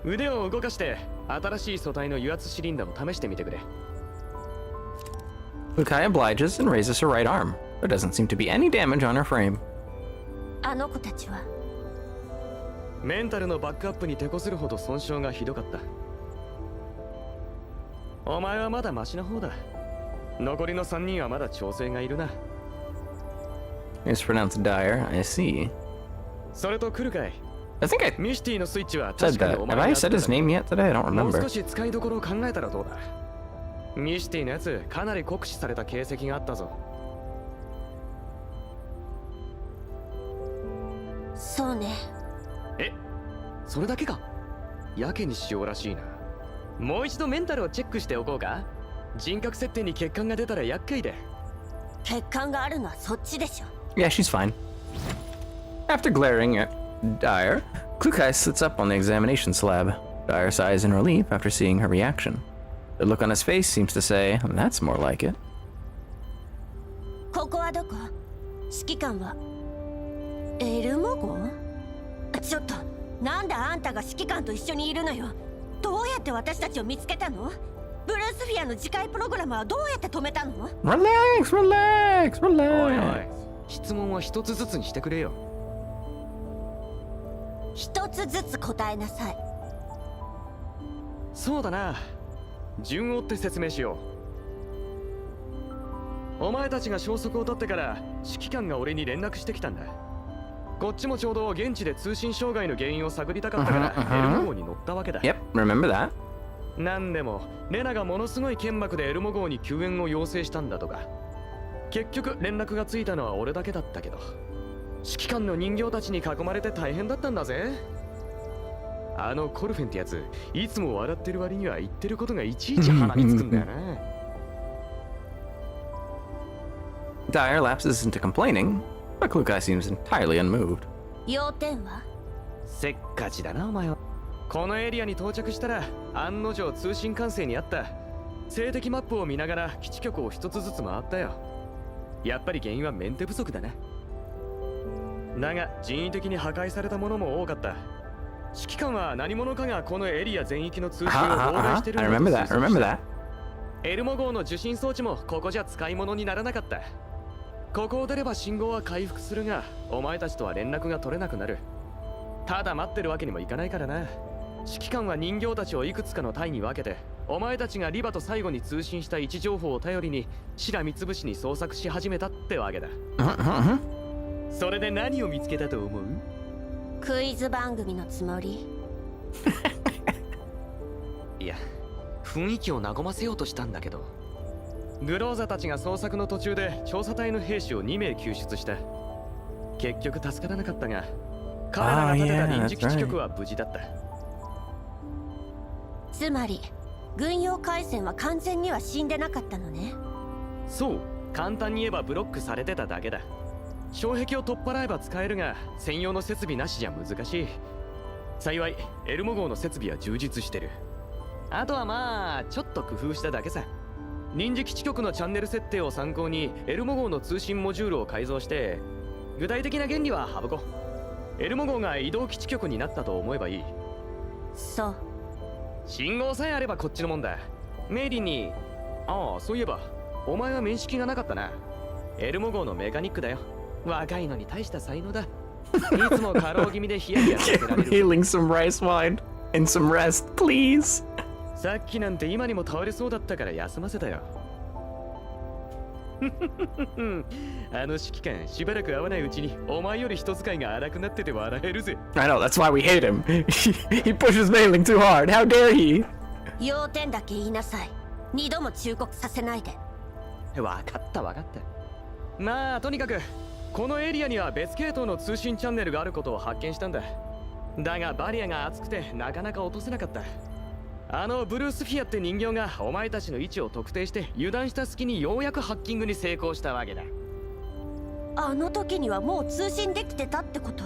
腕を動かして新しい素体の油圧シリンダーを試してみてくれ。Lukai obliges and raises her right arm. There doesn't seem to be any damage on her frame. あの子たちはメンタルのバックアップに手こするほど損傷がひどかった。お前はまだマシな方だ。残りの3人はまだ調整がいるな。It's pronounced dire, I see. それと来るかい。I think I ミシティのスイッチは said 確かに that. お Have 前 I に said his name yet today? I don't もう remember. 少し使いどころを考えたらどうだ。ミシティのやつかなり酷使された形跡があったぞ。そうね。え、それだけか。やけにしようらしいな。もう一度メンタルをチェックしておこうか。人格設定に欠陥が出たら厄介で。欠陥があるのはそっちでしょ。Yeah, she's fine. After glaring at Dire, Klukai sits up on the examination slab. Dire sighs in relief after seeing her reaction. The look on his face seems to say, that's more like it. ここはどこ？指揮官はエルモ号？ちょっと、なんであんたが指揮官と一緒にいるのよ。どうやって私たちを見つけたの？ブルースフィアの次回プログラムはどうやって止めたの？ Relax, relax, おいおい、 relax. 質問は一つずつにしてくれよ。一つずつ答えなさい。そうだな。順を追って説明しよう。お前たちが消息を絶ってから指揮官が俺に連絡してきたんだ。こっちもちょうど現地で通信障害の原因を探りたかったからエルモ号に乗ったわけだ。Yep, remember that. なんでもレナがものすごい剣幕でエルモ号に救援を要請したんだとか。結局連絡がついたのは俺だけだったけど。指揮官の人形たちに囲まれて大変だったんだぜ。あのコルフェンってやつ、いつも笑ってる割には言ってることがいちいち鼻につくんだよな。Dyer lapses into complaining, but Klukai seems entirely unmoved. 要点はせっかちだなお前は。このエリアに到着したら案の定通信管制にあった静的マップを見ながら基地局を一つずつ回ったよ。やっぱり原因はメンテ不足だな。だが人為的に破壊されたものも多かった。指揮官は何者かがこのエリア全域の通信を妨害してる I remember that. I remember that. エルモ号の受信装置もここじゃ使い物にならなかった。ここを出れば信号は回復するが、お前たちとは連絡が取れなくなる。ただ待ってるわけにもいかないからな。指揮官は人形たちをいくつかの隊に分けて、お前たちがリバと最後に通信した位置情報を頼りにしらみつぶしに捜索し始めたってわけだ。それで何を見つけたと思う？クイズ番組のつもり。いや、雰囲気を和ませようとしたんだけど。グローザたちが捜索の途中で調査隊の兵士を2名救出した。結局助からなかったが、彼らが建てた臨時基地局は無事だった。つまり軍用回線は完全には死んでなかったのね。そう、簡単に言えばブロックされてただけだ。障壁を取っ払えば使えるが、専用の設備なしじゃ難しい。幸いエルモ号の設備は充実してる。あとはまあちょっと工夫しただけさ。臨時基地局のチャンネル設定を参考にエルモ号の通信モジュールを改造して、具体的な原理は省こう。エルモ号が移動基地局になったと思えばいい。そう。信号さえあればこっちのもんだ。メイリンに、ああそういえばお前は面識がなかったな。エルモ号のメカニックだよ。若いのに大した才能だ。いつも過労気味でヒヤヒヤさせられる。Healing some rice wine and some rest, please. さっきなんて今にも倒れそうだったから休ませたよ。あの指揮官、しばらく会わないうちにお前より人使いが荒くなってて笑えるぜ。I know, that's why we hate him. He pushes mailing too hard. How dare he? 要点だけ言いなさい。二度も忠告させないで。わかったわかった。まあとにかくこのエリアには別系統の通信チャンネルがあることを発見したんだ。だがバリアが厚くてなかなか落とせなかった。あのブルースフィアって人形がお前たちの位置を特定して油断した隙にようやくハッキングに成功したわけだ。あの時にはもう通信できてたってこと？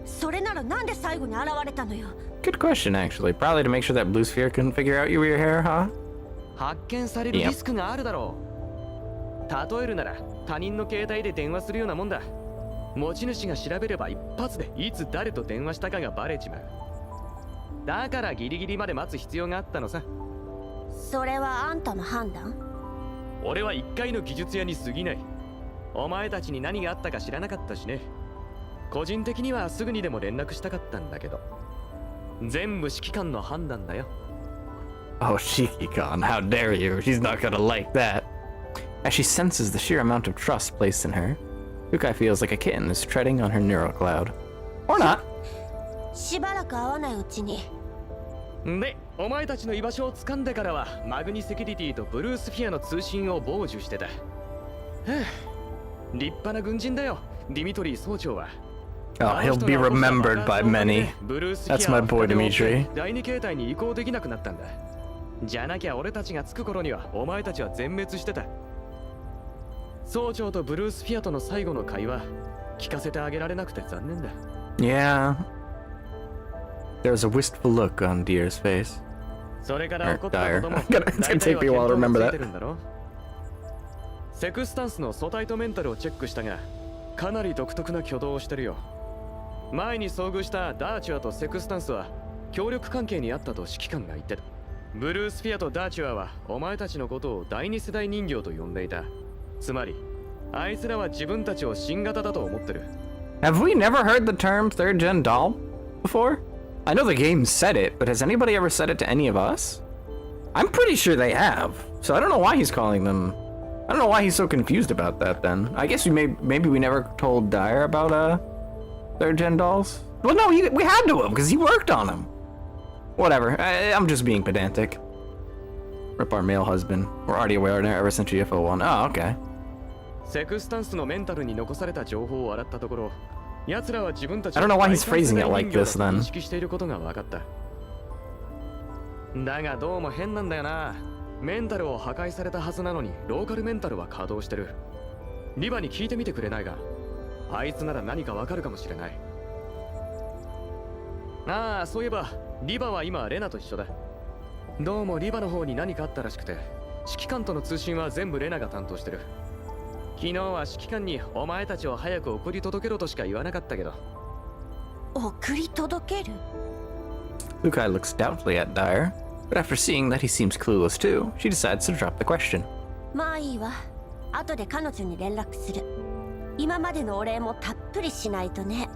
それならなんで最後に現れたのよ。 Good question, actually. Probably to make sure that Blue Sphere couldn't figure out you were here, huh? 発見されるリスクがあるだろう。例えるなら他人の携帯で電話するようなもんだ。持ち主が調べれば一発でいつ誰と電話したかがバレちまう。だからギリギリまで待つ必要があったのさ。それはあんたの判断？俺は一回の技術屋に過ぎない。お前たちに何があったか知らなかったしね。個人的にはすぐにでも連絡したかったんだけど、全部指揮官の判断だよ。 Oh, Shikikan, how dare you? She's not gonna like that. As she senses the sheer amount of trust placed in her, Kukai feels like a kitten is treading on her neural cloud. Or not. しばらく会わないうちに。で、お前たちの居場所を掴んでからはマグニセキュリティとブルースフィアの通信を傍受してた。立派な軍人だよ、ディミトリー総長は。Oh, he'll be remembered by many. That's my boy, Dimitry. 第二形態に移行できなくなったんだ。じゃなきゃ俺たちが着く頃にはお前たちは全滅してた。総長とブルースフィアとの最後の会話聞かせてあげられなくて残念だ。Yeah. There's a wistful look on Deer's face. それから起こったことも It's gonna take me a while to remember that. セクスタンスの素体とメンタルをチェックしたが、かなり独特な挙動をしてるよ。前に遭遇したダーチュアとセクスタンスは協力関係にあったと指揮官が言ってた。ブルースフィアとダーチュアはお前たちのことを第二世代人形と呼んでいた。つまりあいつらは自分たちを新型だと思ってる。 Have we never heard the term third gen doll before? I know the game said it, but has anybody ever said it to any of us? I'm pretty sure they have, so I don't know why he's calling them. I don't know why he's so confused about that then. I guess maybe we never told Dyer about third gen dolls? Well, no, we had to have, because he worked on them. Whatever, I'm just being pedantic. Rip our male husband. We're already aware of it ever since GFO1. Oh, okay. セクスタンスのメンタルに残された情報を洗ったところ、奴らは自分たち I don't know why he's phrasing it like this then. 認識していることが分かった。だがどうも変なんだよな。メンタルを破壊されたはずなのにローカルメンタルは稼働してる。リバに聞いてみてくれないが、あいつなら何か分かるかもしれない。ああ、そういえばリバは今レナと一緒だ。どうもリバの方に何かあったらしくて、指揮官との通信は全部レナが担当してる。昨日は指揮官にお前たちを早く送り届けろとしか言わなかったけど。送り届ける？ Lukai looks doubtfully at Dyer, but after seeing that he seems clueless too, she decides to drop the question. まあいいわ。後で彼女に連絡する。今までのお礼もたっぷりしないとね。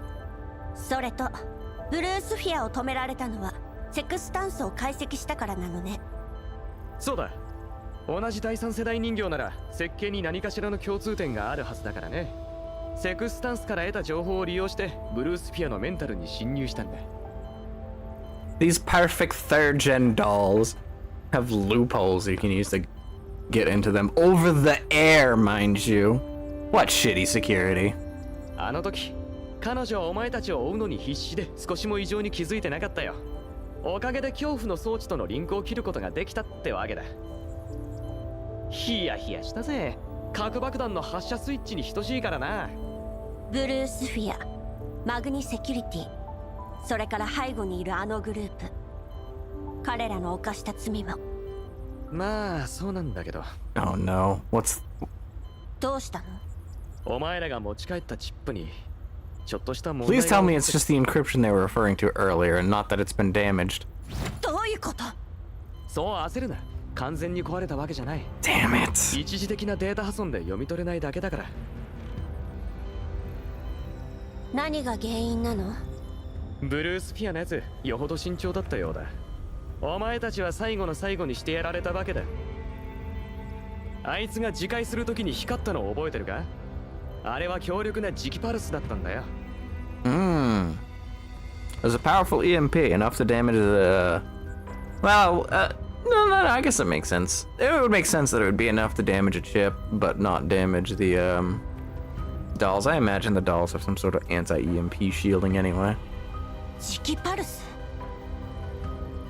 それと、ブルースフィアを止められたのはセクスタンスを解析したからなのね。そうだ。同じ第三世代人形なら設計に何かしらの共通点があるはずだからね。セクスタンスから得た情報を利用してブルースフィアのメンタルに侵入したんだ。These perfect third gen dolls have loopholes you can use to get into them over the air, mind you. What shitty security. あの時、彼女はお前たちを追うのに必死で少しも異常に気づいてなかったよ。おかげで恐怖の装置とのリンクを切ることができたってわけだ。ヒヤヒヤしたぜ。核爆弾の発射スイッチに等しいからな。ブルースフィア、マグニセキュリティ、それから背後にいるあのグループ。彼らの犯した罪も。まあそうなんだけど。Oh no. What's... どうしたの？お前らが持ち帰ったチップにちょっとした問題が。 Please tell me it's just the encryption they were referring to earlier and not that it's been damaged. どういうこと？そう焦るな。完全に壊れたわけじゃない。 Damn it. 一時的なデータ破損で読み取れないだけだから。何が原因なの？ブルースフィアのやつよほど慎重だったようだ。お前たちは最後の最後にしてやられたわけだ。あいつが自戒するときに光ったのを覚えてるか？あれは強力な磁気パルスだったんだよ。There's a powerful EMP, enough to damage the... Well, no, I guess it makes sense. It would make sense that it would be enough to damage a chip, but not damage the, dolls. I imagine the dolls have some sort of anti-EMP shielding anyway. 磁気パルス？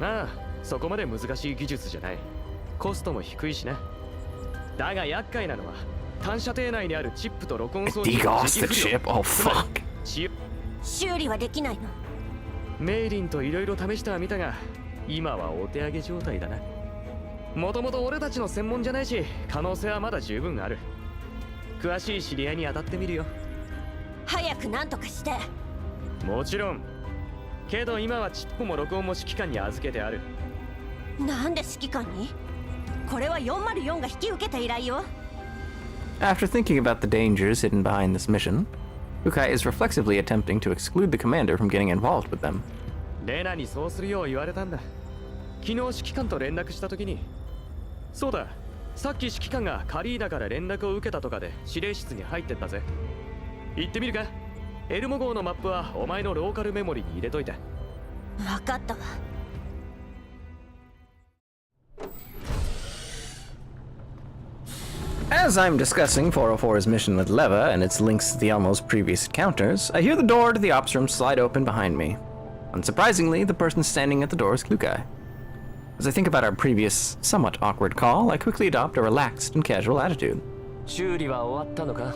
ああ、そこまで難しい技術じゃない。コストも低いしな。だが厄介なのは、単射程内にあるチップと録音装置 DGOS the chip? Oh, fuck. 修理はできないの？メイリンといろいろ試してはみたが、今はお手上げ状態だな。もともと俺たちの専門じゃないし、可能性はまだ十分ある。詳しい知り合いに当たってみるよ。早く何とかして。もちろん。けど今はチップも録音も指揮官に預けてある。なんで指揮官に？これは404が引き受けた依頼よ。After thinking about the dangers hidden behind this mission, Lukai is reflexively attempting to exclude the commander from getting involved with them. レナにそうするよう言われたんだ。昨日指揮官と連絡した時に。そうだ、さっき指揮官がカリーナから連絡を受けたとかで指令室に入ってったぜ。行ってみるか？エルモ号のマップはお前のローカルメモリに入れといた。分かったわ。As I'm discussing 404's mission with Leva and its links to the almost previous encounters, I hear the door to the ops room slide open behind me. Unsurprisingly, the person standing at the door is Lukai. As I think about our previous, somewhat awkward call, I quickly adopt a relaxed and casual attitude. 修理は終わったのか？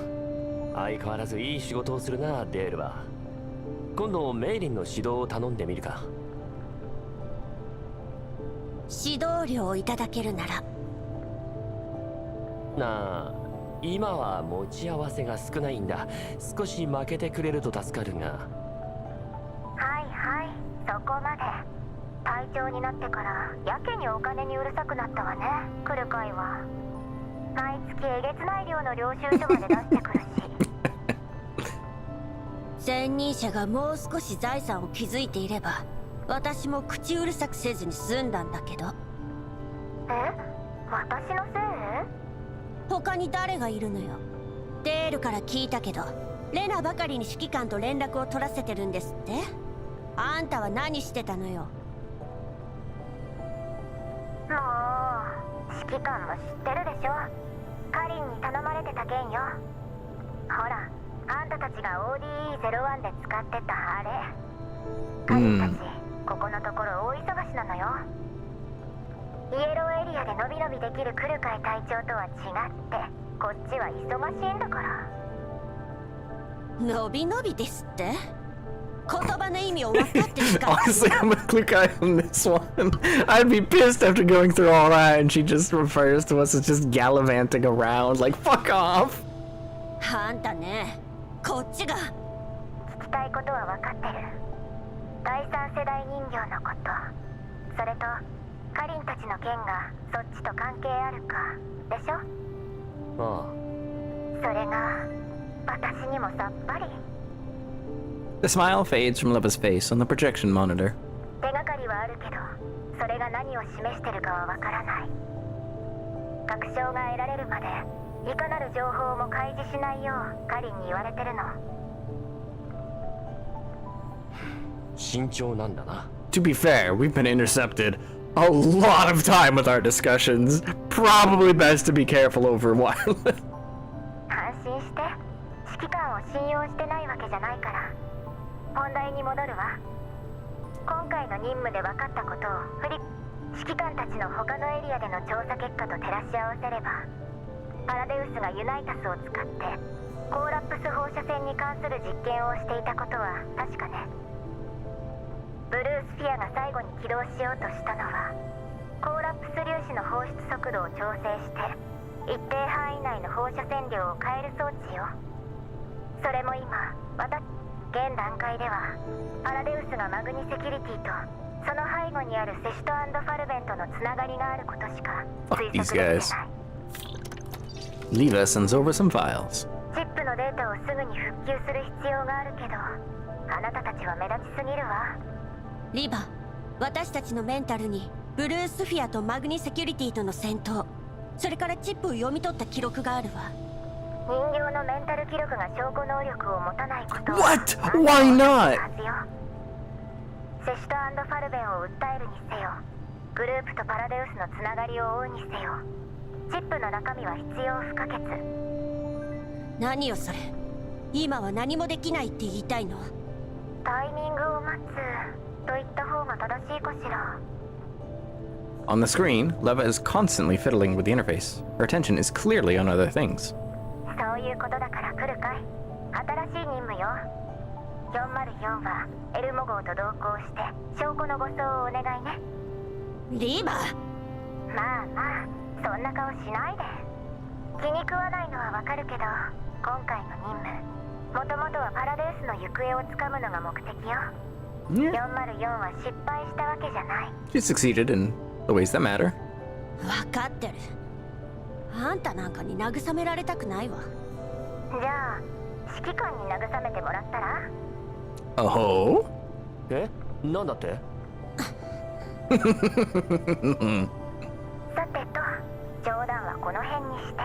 相変わらずいい仕事をするな、デールは。今度メイリンの指導を頼んでみるか。指導料をいただけるなら。なあ、今は持ち合わせが少ないんだ。少し負けてくれると助かるが。はいはい、そこまで。隊長になってからやけにお金にうるさくなったわね、来る会は。毎月えげつない量の領収書まで出してくるし。前任者がもう少し財産を築いていれば、私も口うるさくせずに済んだんだけど。え？私のせい？他に誰がいるのよ。デールから聞いたけど、レナばかりに指揮官と連絡を取らせてるんですって。あんたは何してたのよ。もう指揮官も知ってるでしょ。カリンに頼まれてた件よ。ほら、あんたたちが ODE01 で使ってたあれ。カリンたち、ここのところ大忙しなのよ。イエローエリアでのびのびできるクルカイ隊長とは違ってこっちは忙しいんだから。のびのびですって？言葉の意味を分かってるか。Honestly, I'm a click eye on this one. I'd be pissed after going through all that and she just refers to us as just gallivanting around. Like, fuck off! あんたね、こっちが。聞きたいことは分かってる。第三世代人形のこと、それとカリンたちの件がそっちと関係あるかでしょ。ああ、それが私にもさっぱり。 The smile fades from Leva's face on the projection monitor. 手がかりはあるけどそれが何を示してるかはわからない。確証が得られるまでいかなる情報も開示しないようカリンに言われてるの。慎重なんだな。 To be fair, we've been intercepted a lot of time with our discussions. Probably best to be careful over wireless. 安心して、指揮官を信用してないわけじゃないから。本題に戻るわ。今回の任務で分かったことを指揮官たちの他のエリアでの調査結果と照らし合わせれば、パラデウスがユナイタスを使ってコーラップス放射線に関する実験をしていたことは確かね。ブルースフィアが最後に起動しようとしたのはコーラップス粒子の放出速度を調整して一定範囲内の放射線量を変える装置よ。それも今現段階ではパラデウスがマグニセキュリティとその背後にあるセシュト&ファルベンとのつながりがあることしか推測できてない。 Leva sends over some files. チップのデータをすぐに復旧する必要があるけどあなたたちは目立ちすぎるわ。リバ、私たちのメンタルにブルースフィアとマグニセキュリティとの戦闘、それからチップを読み取った記録があるわ。人形のメンタル記録が証拠能力を持たないことは What? Why not? セシュト&ファルベンを訴えるにせよ、グループとパラデウスのつながりを追うにせよ、チップの中身は必要不可欠。何よそれ、今は何もできないって言いたいの？タイミングを待つと言った方が正しいかしら。 On the screen, Leva is constantly fiddling with the interface. Her attention is clearly on other things. そういうことだから来るかい。新しい任務よ。404はエルモ号と同行して証拠の護送をお願いね。リバ、まあまあそんな顔しないで。気に食わないのはわかるけど今回の任務もともとはパラデウスの行方をつかむのが目的よ。 404は失敗したわけじゃない。 She succeeded in the ways that matter. 分かってる。あんたなんかに慰められたくないわ。じゃあ指揮官に慰めてもらったら。 Oh? え、なんだって？さてと冗談はこの辺にして、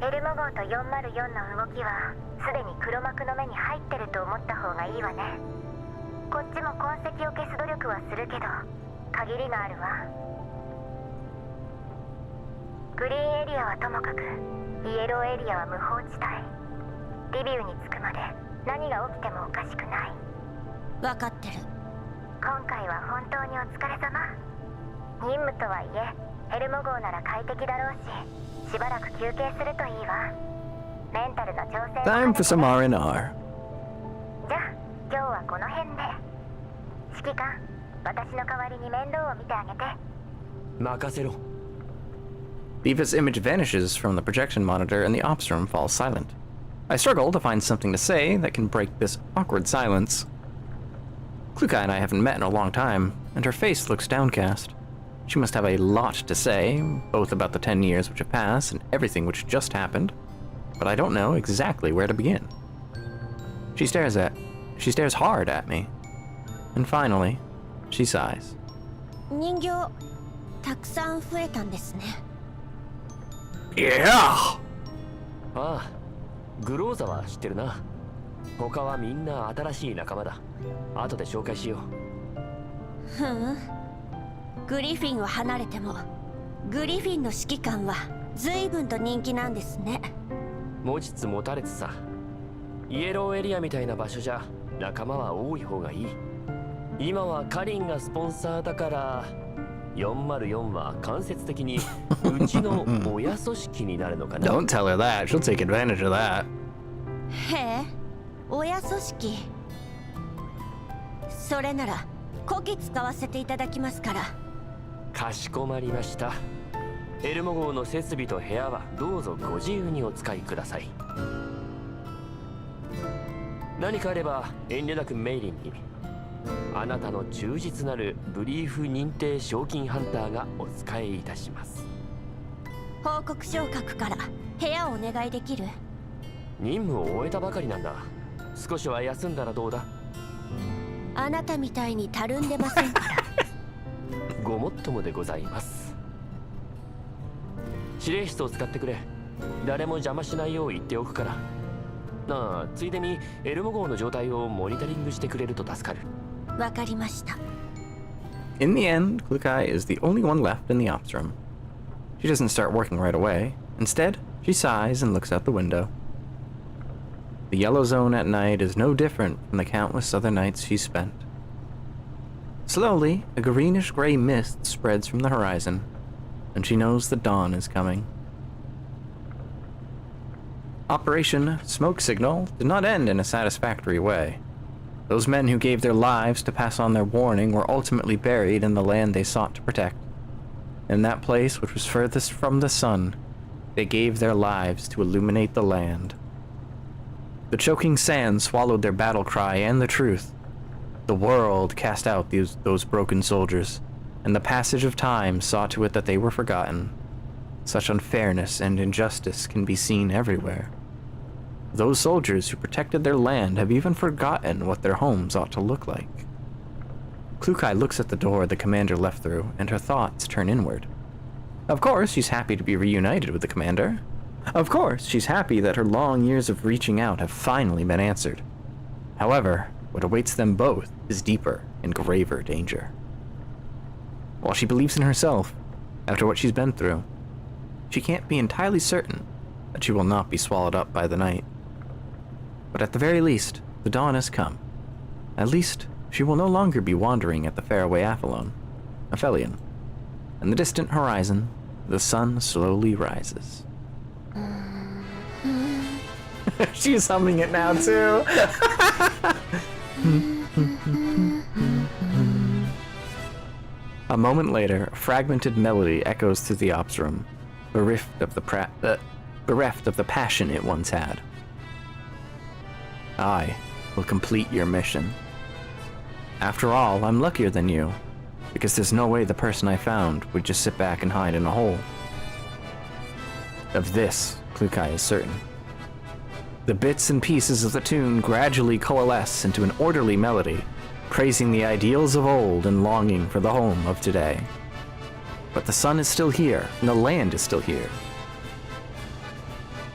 エルモ号と404の動きはすでに黒幕の目に入ってると思った方がいいわね。こっちも痕跡を消す努力はするけど限りがあるわ。グリーンエリアはともかくイエローエリアは無法地帯。リビウに着くまで何が起きてもおかしくない。分かってる。今回は本当にお疲れ様。任務とはいえヘルモ号なら快適だろうし、しばらく休憩するといいわ。メンタルの調整。 Time for some R&R. じゃあ今日はこの辺で。指揮官、私の代わりに面倒を見てあげて。任せろ。 Leva's image vanishes from the projection monitor and the ops room falls silent. I struggle to find something to say that can break this awkward silence. Kluka and I haven't met in a long time, and her face looks downcast. She must have a lot to say, both about the 10 years which have passed and everything which just happened, but I don't know exactly where to begin. She stares hard at me, and finally, she sighs. 人形たくさん増えたんですね。 Yeah! ああ、グローザは知ってるな。他はみんな新しい仲間だ。後で紹介しよう。ふん。グリフィンを離れてもグリフィンの指揮官は随分と人気なんですね。持ちつ持たれつさ。イエローエリアみたいな場所じゃ仲間は多い方がいい。今はカリンがスポンサーだから404は間接的にうちの親組織になるのかな。Don't tell her that. She'll take advantage of that. へえ、親組織。それならこき使わせていただきますから。かしこまりました。エルモ号の設備と部屋はどうぞご自由にお使いください。何かあれば遠慮なくメイリンに。あなたの忠実なるブリーフ認定賞金ハンターがお使いいたします。報告書を書くから部屋をお願いできる？任務を終えたばかりなんだ。少しは休んだらどうだ？あなたみたいにたるんでませんから。ごもっともでございます。指令室を使ってくれ。誰も邪魔しないよう言っておくから。ああ、ついでにエルモ号の状態をモニタリングしてくれると助かる。わかりました。In the end, Klukai is the only one left in the ops room. She doesn't start working right away. Instead, she sighs and looks out the window. The yellow zone at night is no different from the countless other nights she's spent. Slowly, a greenish-gray mist spreads from the horizon, and she knows the dawn is coming. Operation Smoke Signal did not end in a satisfactory way. Those men who gave their lives to pass on their warning were ultimately buried in the land they sought to protect. In that place which was furthest from the sun, they gave their lives to illuminate the land. The choking sand swallowed their battle cry and the truth. The world cast out those broken soldiers, and the passage of time saw to it that they were forgotten. Such unfairness and injustice can be seen everywhere. Those soldiers who protected their land have even forgotten what their homes ought to look like. Klukai looks at the door the commander left through, and her thoughts turn inward. Of course, she's happy to be reunited with the commander. Of course, she's happy that her long years of reaching out have finally been answered. However, what awaits them both is deeper and graver danger. While she believes in herself, after what she's been through, she can't be entirely certain that she will not be swallowed up by the night. But at the very least, the dawn has come. At least, she will no longer be wandering at the faraway Aphelion. In the distant horizon, the sun slowly rises. She's humming it now, too. A moment later, a fragmented melody echoes through the ops room, bereft of the passion it once had. I will complete your mission. After all, I'm luckier than you, because there's no way the person I found would just sit back and hide in a hole. Of this, Klukai is certain. The bits and pieces of the tune gradually coalesce into an orderly melody, praising the ideals of old and longing for the home of today. But the sun is still here, and the land is still here.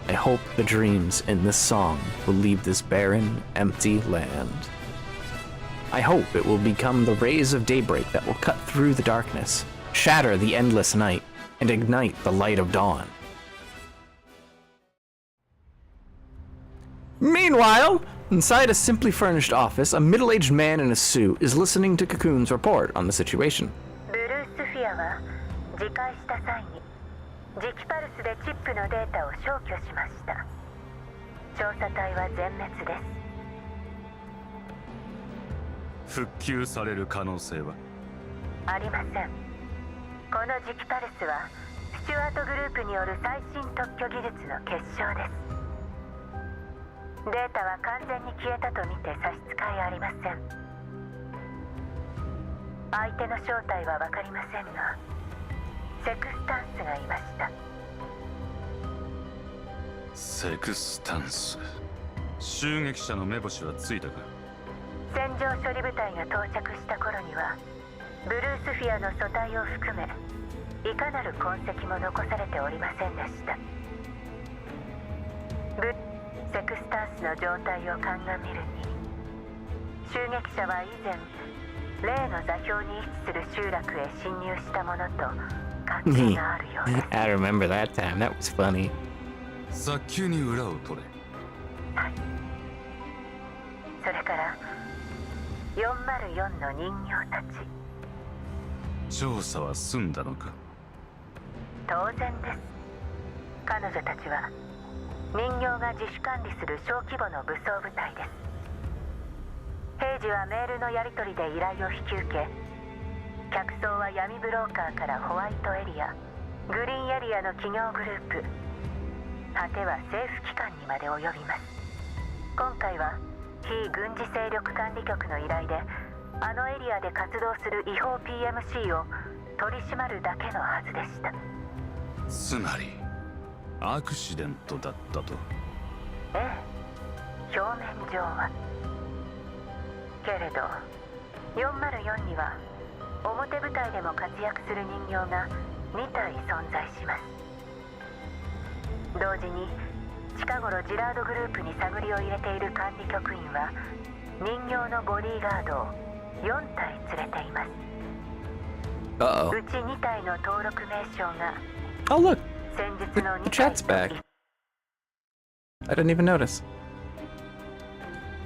I hope the dreams in this song will leave this barren, empty land. I hope it will become the rays of daybreak that will cut through the darkness, shatter the endless night, and ignite the light of dawn. Meanwhile, inside a simply furnished office, a middle-aged man in a suit is listening to Cocoon's report on the situation. ブルースフィアは自戒した際に磁気パルスでチップのデータを消去しました。調査隊は全滅です。復旧される可能性はありません。この磁気パルスはスチュワートグループによる最新特許技術の結晶です。データは完全に消えたとみて差し支えありません。相手の正体は分かりませんが、セクスタンスがいました。セクスタンス。襲撃者の目星はついたか？戦場処理部隊が到着した頃にはブルースフィアの組対を含めいかなる痕跡も残されておりませんでした。セクスタンスの状態を鑑みるに、襲撃者は以前例の座標に位置する集落へ侵入したものと関係があるようです。 I remember that time. That was funny. 早急に裏を取れ。それから404の人形たち、調査は済んだのか。当然です。彼女たちは人形が自主管理する小規模の武装部隊です。平時はメールのやり取りで依頼を引き受け、客層は闇ブローカーからホワイトエリア、グリーンエリアの企業グループ、果ては政府機関にまで及びます。今回は非軍事勢力管理局の依頼であのエリアで活動する違法 PMC を取り締まるだけのはずでした。つまりアクシデントだったと。ええ、表面上は。けれど404には表舞台でも活躍する人形が2体存在します。同時に近頃ジラードグループに探りを入れている管理局員は人形のボディーガードを4体連れています。 Uh-oh. うち2体の登録名称が Oh, look. 先日の The 2体 chat's と back. I didn't even notice.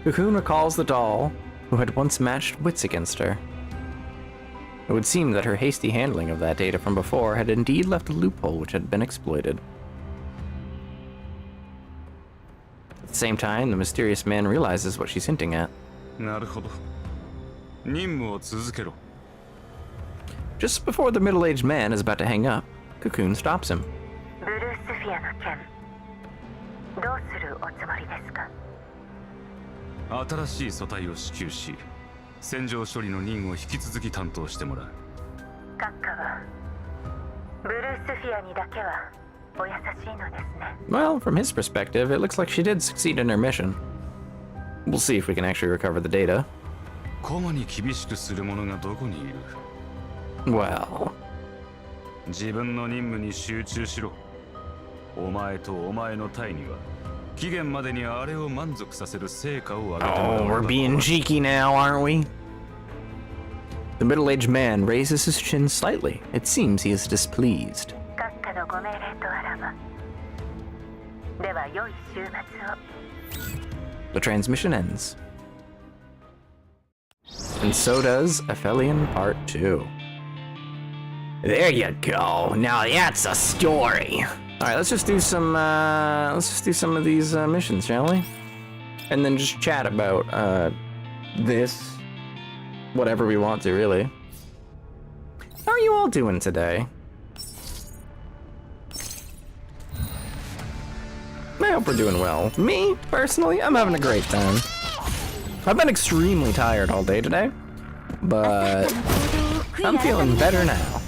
Cocoon recalls the doll who had once matched wits against her. It would seem that her hasty handling of that data from before had indeed left a loophole which had been exploited. At the same time, the mysterious man realizes what she's hinting at. なるほど。任務を続けろ。 Just before the middle-aged man is about to hang up, Cocoon stops him. ブルースフィアの件、どうするおつもりですか？新しい素体を支給し、戦場処理の任を引き続き担当してもらう。閣下はブルースフィアにだけはお優しいのですね。 Well, from his perspective, it looks like she did succeed in her mission. We'll see if we can actually recover the data. コマに厳しくする者がどこにいる？ Well... 自分の任務に集中しろ。お前とお前の隊には期限までにあれを満足させる成果を上げてもらう。 Oh, we're being cheeky now, aren't we? The middle-aged man raises his chin slightly. It seems he is displeased. 閣下のご命令とあらば。では良い週末を。 The transmission ends. And so does Aphelion Part 2. There you go. Now that's a story. All right, let's just do some of these missions, shall we? And then just chat about this, whatever we want to, really. How are you all doing today? I hope we're doing well. Me, personally, I'm having a great time. I've been extremely tired all day today, but I'm feeling better now.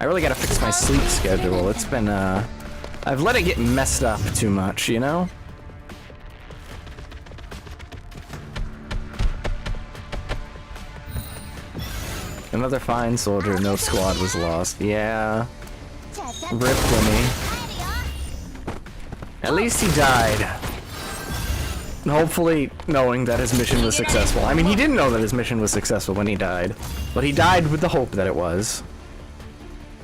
I really gotta fix my sleep schedule. It's been, I've let it get messed up too much, you know? Another fine soldier, no squad was lost. Yeah. Rip Winnie. At least he died. Hopefully knowing that his mission was successful. I mean, he didn't know that his mission was successful when he died, but he died with the hope that it was.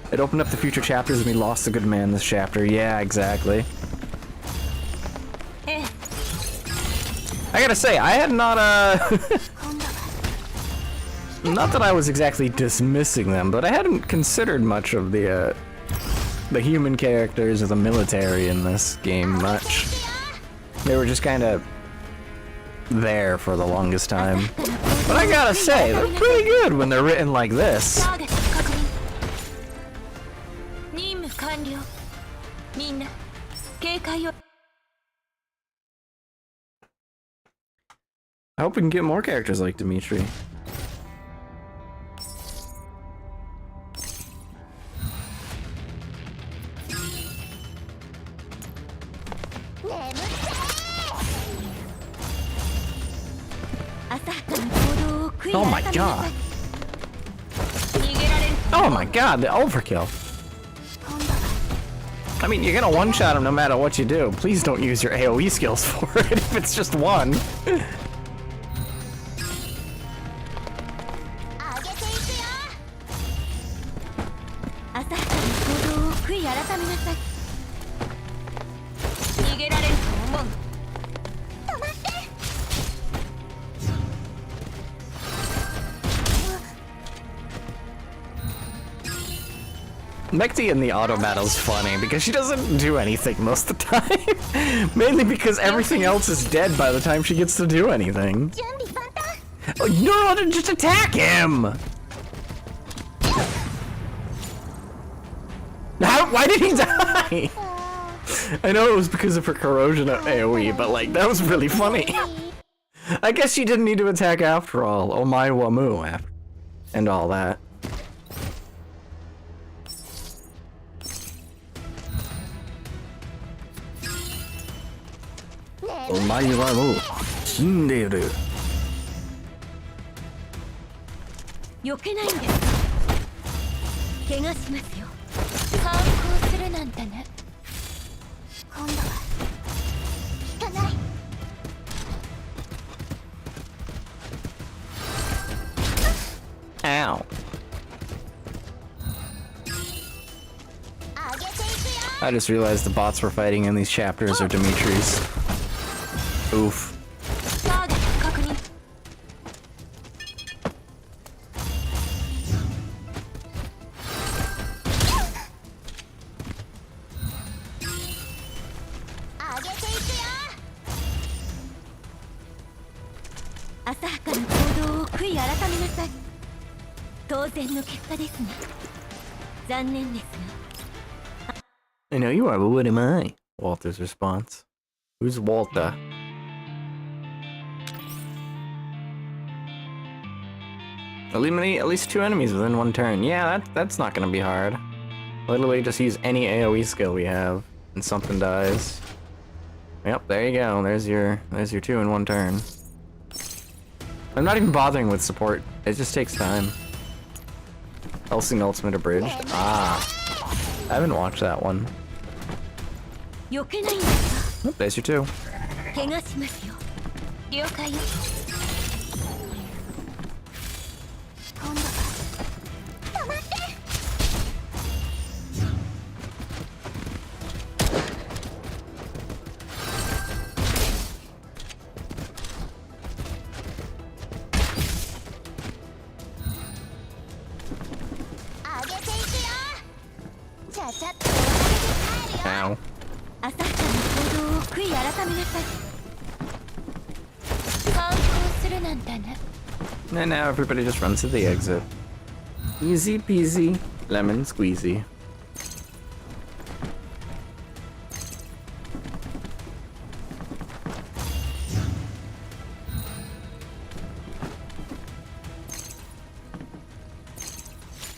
It opened up the future chapters and we lost a good man this chapter. Yeah, exactly. I gotta say, I had not, not that I was exactly dismissing them, but I hadn't considered much of the human characters or the military in this game much. They were just kind of there for the longest time. But I gotta say, they're pretty good when they're written like this. I hope we can get more characters like Dimitri. Oh my god! Oh my god, the overkill! I mean, you're gonna one-shot him no matter what you do. Please don't use your AoE skills for it if it's just one. Mekti in the auto battle's funny because she doesn't do anything most of the time. Mainly because everything else is dead by the time she gets to do anything. Oh, no, just attack him! Why did he die? I know it was because of her corrosion at AoE, but like, that was really funny. I guess she didn't need to attack after all. Oh my wamu, and all that. Oh my wamu. Shinderu. 避けないんですか。怪我しますよ。反抗するなんてね。今度は引かない。Ow. I just realized the bots we're fighting in these chapters are Dimitrys. Oof. I know you are, but what am I? Walter's response. Who's Walter? Eliminate at least 2 enemies within 1 turn. Yeah, that's not gonna be hard. Literally just use any AoE skill we have, and something dies. Yep, there you go. There's your 2 in 1 turn. I'm not even bothering with support. It just takes time. Hellsing Ultimate Abridged. Ah. I haven't watched that one. Oh, there's your 2. Ow. And now everybody just runs to the exit. Easy peasy, lemon squeezy.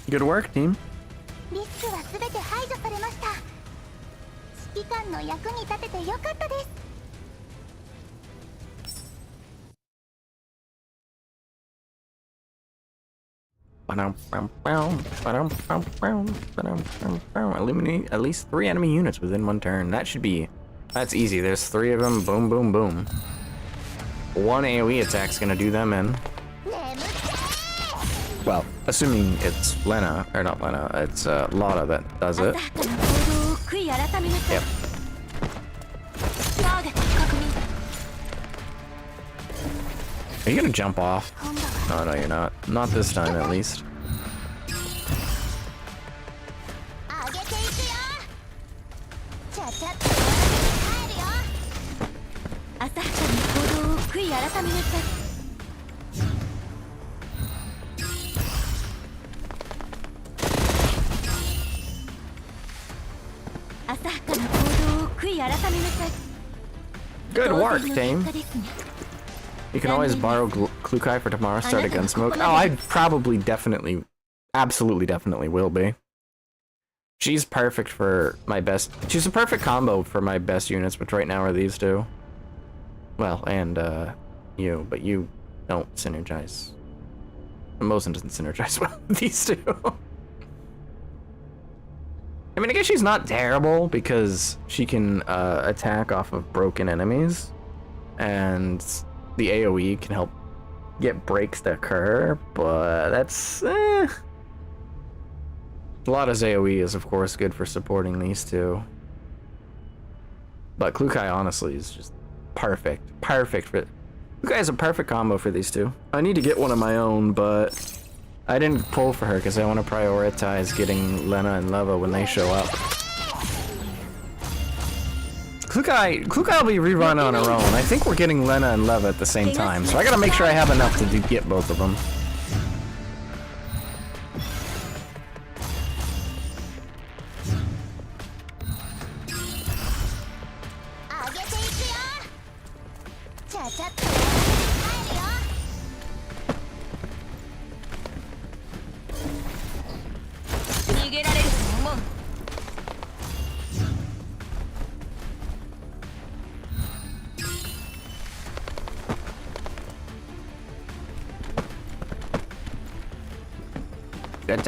Good work, team. リスクはすべて排除されました。指揮官の役に立ててよかったです。Eliminate at least 3 enemy units within 1 turn. That's easy. There's 3 of them. Boom, boom, boom. 1 AoE attack's gonna do them in. Well, assuming it's Lena, or not Lena, it's Lotta that does it. Yep. Are you gonna jump off? Oh, no, you're not. Not this time, at least. Good work, team. You can always borrow Klukai for tomorrow's start at Gunsmoke. Oh, I probably definitely, absolutely definitely will be. She's perfect for my best. She's a perfect combo for my best units, which right now are these 2. Well, and you, but you don't synergize. Mosin doesn't synergize well with these 2. I mean, I guess she's not terrible because she can attack off of broken enemies, and the AoE can help get breaks to occur, but that's Lotta's AoE is of course good for supporting these 2. But Klukai honestly is just perfect. Klukai is a perfect combo for these 2. I need to get one of my own, but I didn't pull for her because I want to prioritize getting Lena and Leva when they show up. Klukai will be rerun on her own. I think we're getting Lena and Leva at the same time, so I gotta make sure I have enough to get both of them.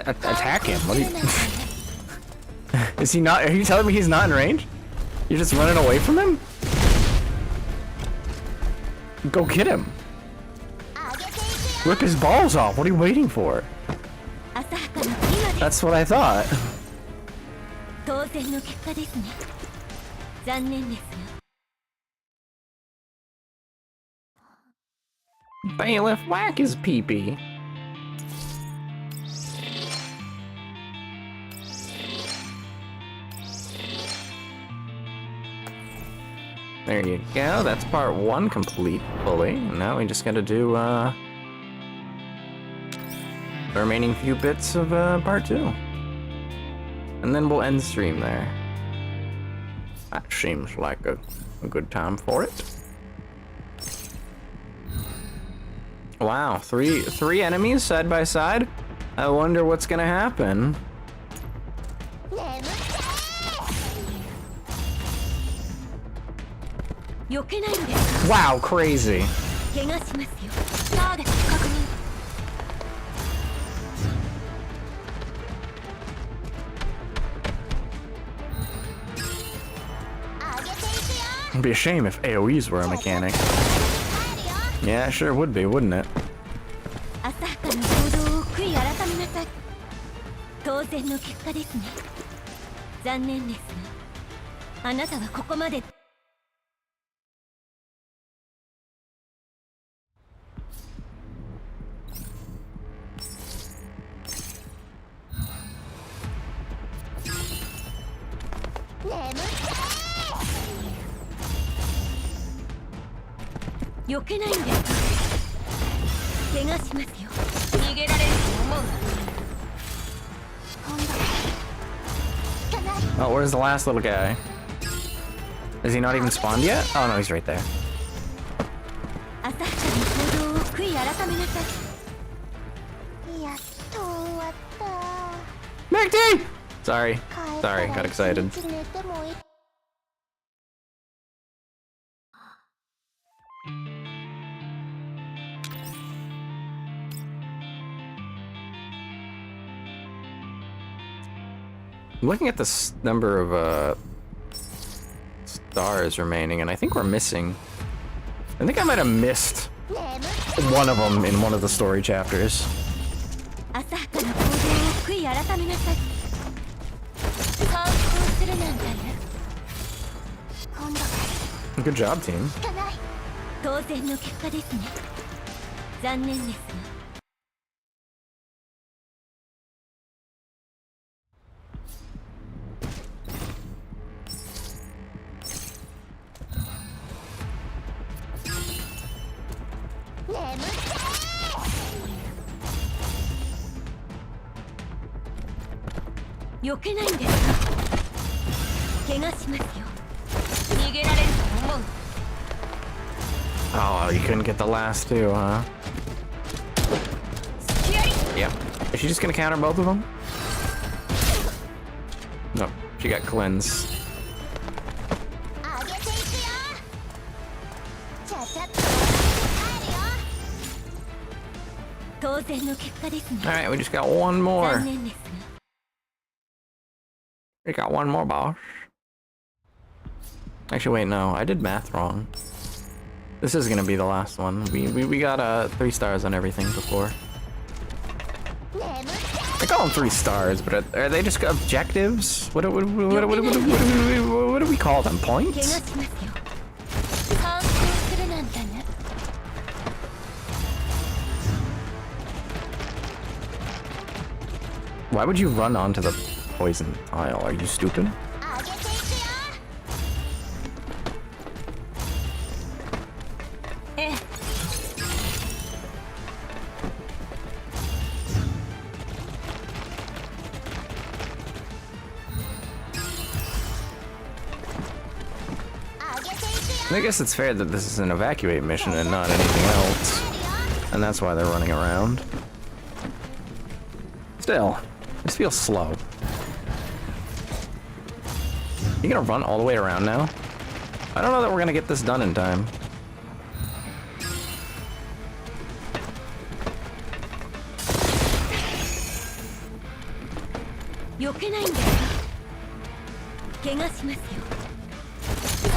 Attack him. What are you... Is he not? Are you telling me he's not in range? You're just running away from him? Go get him. Rip his balls off. What are you waiting for? That's what I thought. Bailiff, whack his pee-pee. There you go, that's part 1 complete fully. Now we just gotta do the remaining few bits of part 2. And then we'll end stream there. That seems like a good time for it. Wow, three enemies side by side? I wonder what's gonna happen. Wow, crazy. It'd be a shame if AoEs were a mechanic. Yeah, it sure would be, wouldn't it? Oh, where's the last little guy? Is he not even spawned yet? Oh no, he's right there. MacD! Sorry, got excited. I'm looking at the number of stars remaining, and I think we're missing. I think I might have missed one of them in one of the story chapters. Good job, team. Oh, you couldn't get the last two, huh? Yep. Is she just gonna counter both of them? No, she got cleansed. Alright, we just got one more. We got one more, boss. Actually, wait, no, I did math wrong. This is gonna be the last one. We got 3 stars on everything before. I call them 3 stars, but are they just objectives? What do we call them? Points? Why would you run onto the poison tile? Are you stupid? I guess it's fair that this is an evacuate mission and not anything else. And that's why they're running around. Still, this feels slow. You gonna run all the way around now? I don't know that we're gonna get this done in time.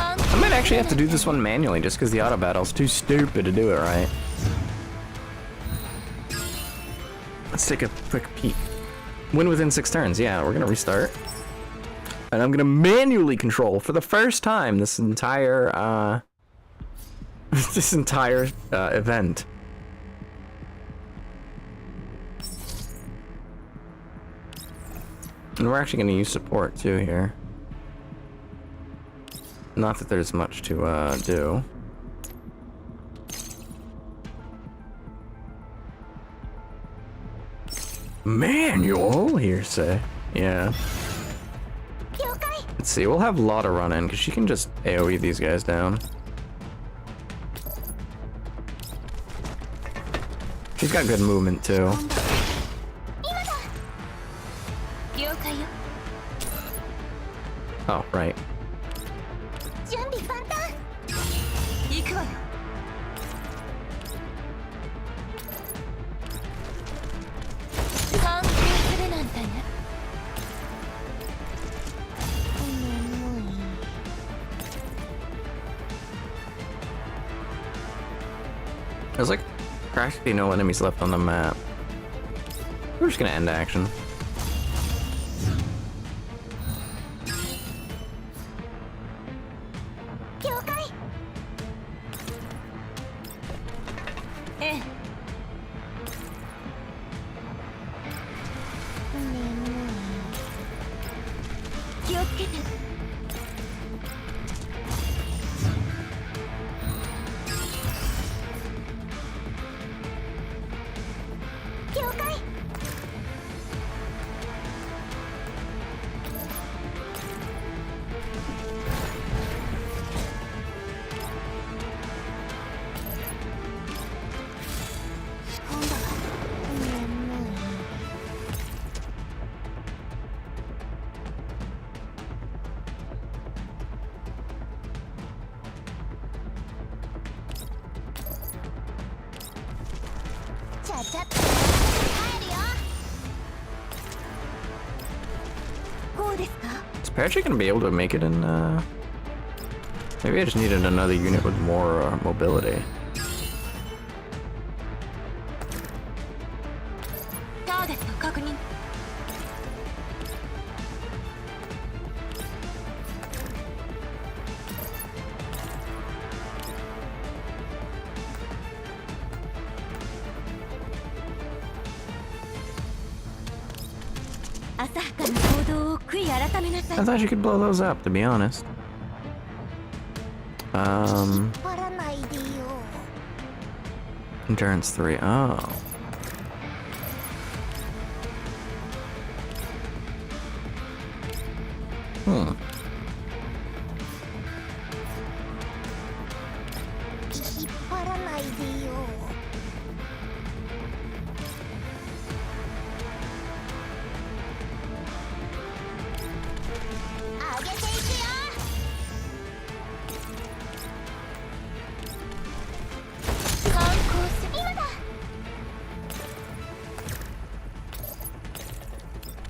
I might actually have to do this one manually just because the auto battle's too stupid to do it right. Let's take a quick peek. Win within 6 turns. Yeah, we're gonna restart. And I'm gonna manually control for the first time this entire event. And we're actually gonna use support too here. Not that there's much to do. Manual hearsay. Yeah. Let's see, we'll have Lotta run in because she can just AoE these guys down. She's got good movement too. Oh, right. There's like practically no enemies left on the map. We're just gonna end action. Is Patrick gonna be able to make it in, maybe I just needed another unit with more, mobility. I thought you could blow those up, to be honest. Endurance 3. Oh. Hmm.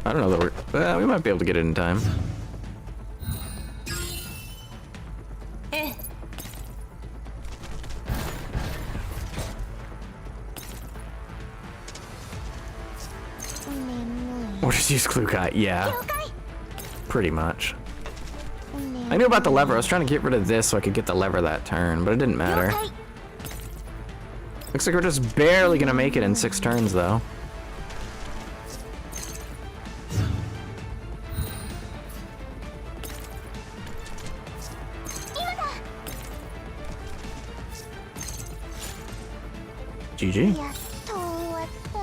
I don't know that we might be able to get it in time. Or just use Klukai, yeah. Pretty much. I knew about the lever. I was trying to get rid of this so I could get the lever that turn, but it didn't matter. Looks like we're just barely gonna make it in 6 turns, though. GG. やっと終わった。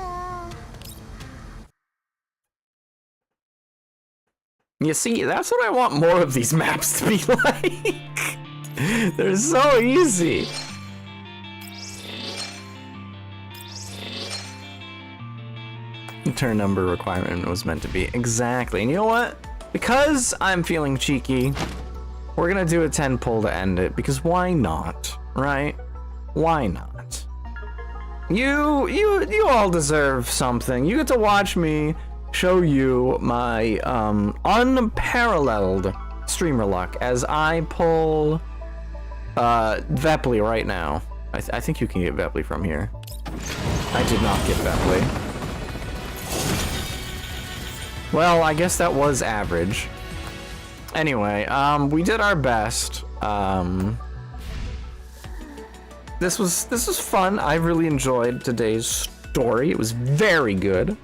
You see, that's what I want more of these maps to be like. They're so easy. Turn number requirement was meant to be. Exactly. And you know what? Because I'm feeling cheeky, we're gonna do a 10 pull to end it, because why not, right? Why not? You all deserve something. You get to watch me show you my unparalleled streamer luck as I pull Vepley right now. I think you can get Vepley from here. I did not get Vepley. Well, I guess that was average. Anyway, we did our best. This was fun. I really enjoyed today's story. It was very good.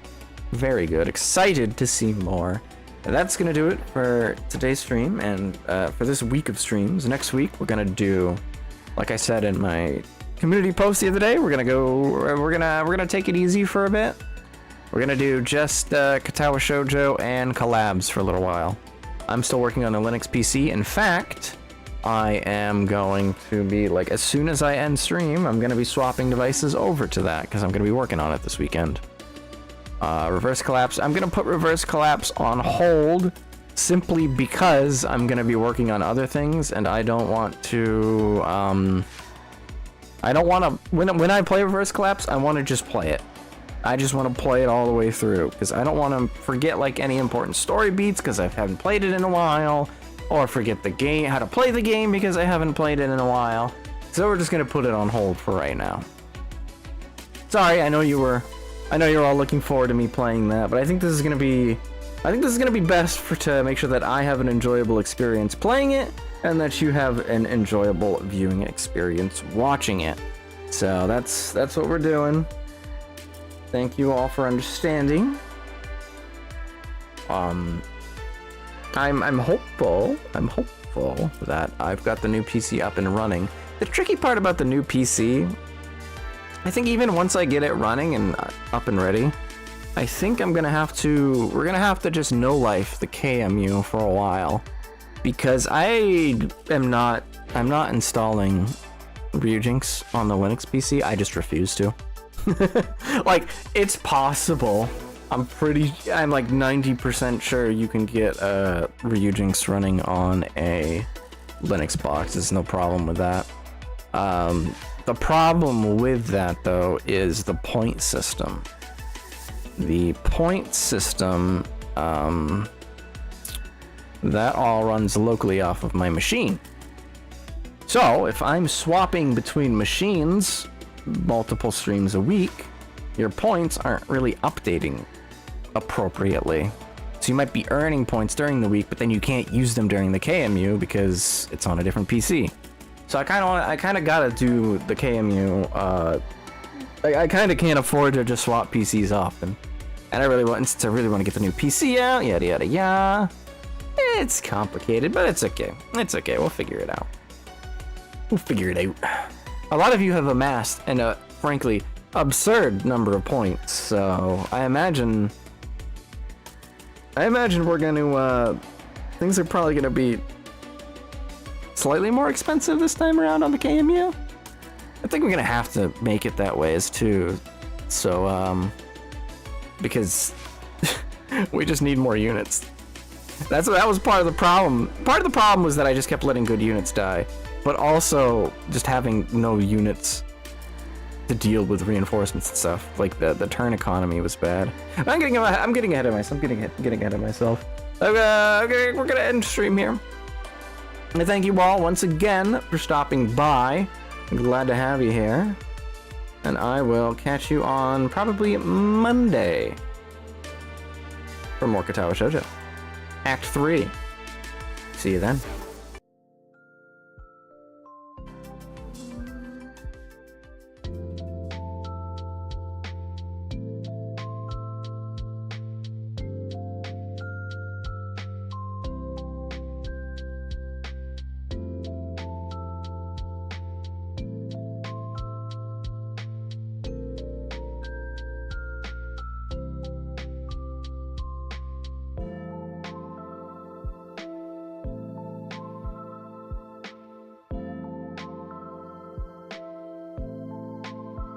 Very good. Excited to see more. And that's gonna do it for today's stream and for this week of streams. Next week we're gonna do, like I said in my community post the other day, we're gonna take it easy for a bit. We're gonna do just Katawa Shoujo and collabs for a little while. I'm still working on the Linux PC. In fact, I am going to be, like, as soon as I end stream, I'm gonna be swapping devices over to that because I'm gonna be working on it this weekend. Reverse Collapse. I'm gonna put Reverse Collapse on hold simply because I'm gonna be working on other things, and I don't want to. I don't want to. When I play Reverse Collapse, I want to just play it. I just want to play it all the way through because I don't want to forget like any important story beats because I haven't played it in a while, or forget the game, how to play the game because I haven't played it in a while. So we're just gonna put it on hold for right now. Sorry, I know you're all looking forward to me playing that, but I think this is gonna be best to make sure that I have an enjoyable experience playing it and that you have an enjoyable viewing experience watching it. So that's what we're doing. Thank you all for understanding. I'm hopeful that I've got the new PC up and running. The tricky part about the new PC, I think even once I get it running and up and ready, I think we're gonna have to just no life the KMU for a while, because I'm not installing Ryujinx on the Linux PC. I just refuse to. Like, it's possible. I'm like 90% sure you can get Ryujinx running on a Linux box. There's no problem with that. The problem with that, though, is the point system. The point system, that all runs locally off of my machine. So, if I'm swapping between machines multiple streams a week, your points aren't really updating appropriately. So you might be earning points during the week, but then you can't use them during the KMU because it's on a different PC. So I kind of gotta do the KMU. I kind of can't afford to just swap PCs often, and I really want to get the new PC out. Yada yada yada. It's complicated, but it's okay. It's okay. We'll figure it out. A lot of you have amassed a frankly absurd number of points, so I imagine we're gonna things are probably gonna be slightly more expensive this time around on the KMU. I think we're gonna have to make it that way as too. So because we just need more units. That was part of the problem. Part of the problem was that I just kept letting good units die, but also just having no units to deal with reinforcements and stuff. Like the turn economy was bad. I'm getting ahead of myself. Okay, we're gonna end stream here. And thank you all once again for stopping by. I'm glad to have you here. And I will catch you on probably Monday for more Katawa Shoujo. Act 3. See you then.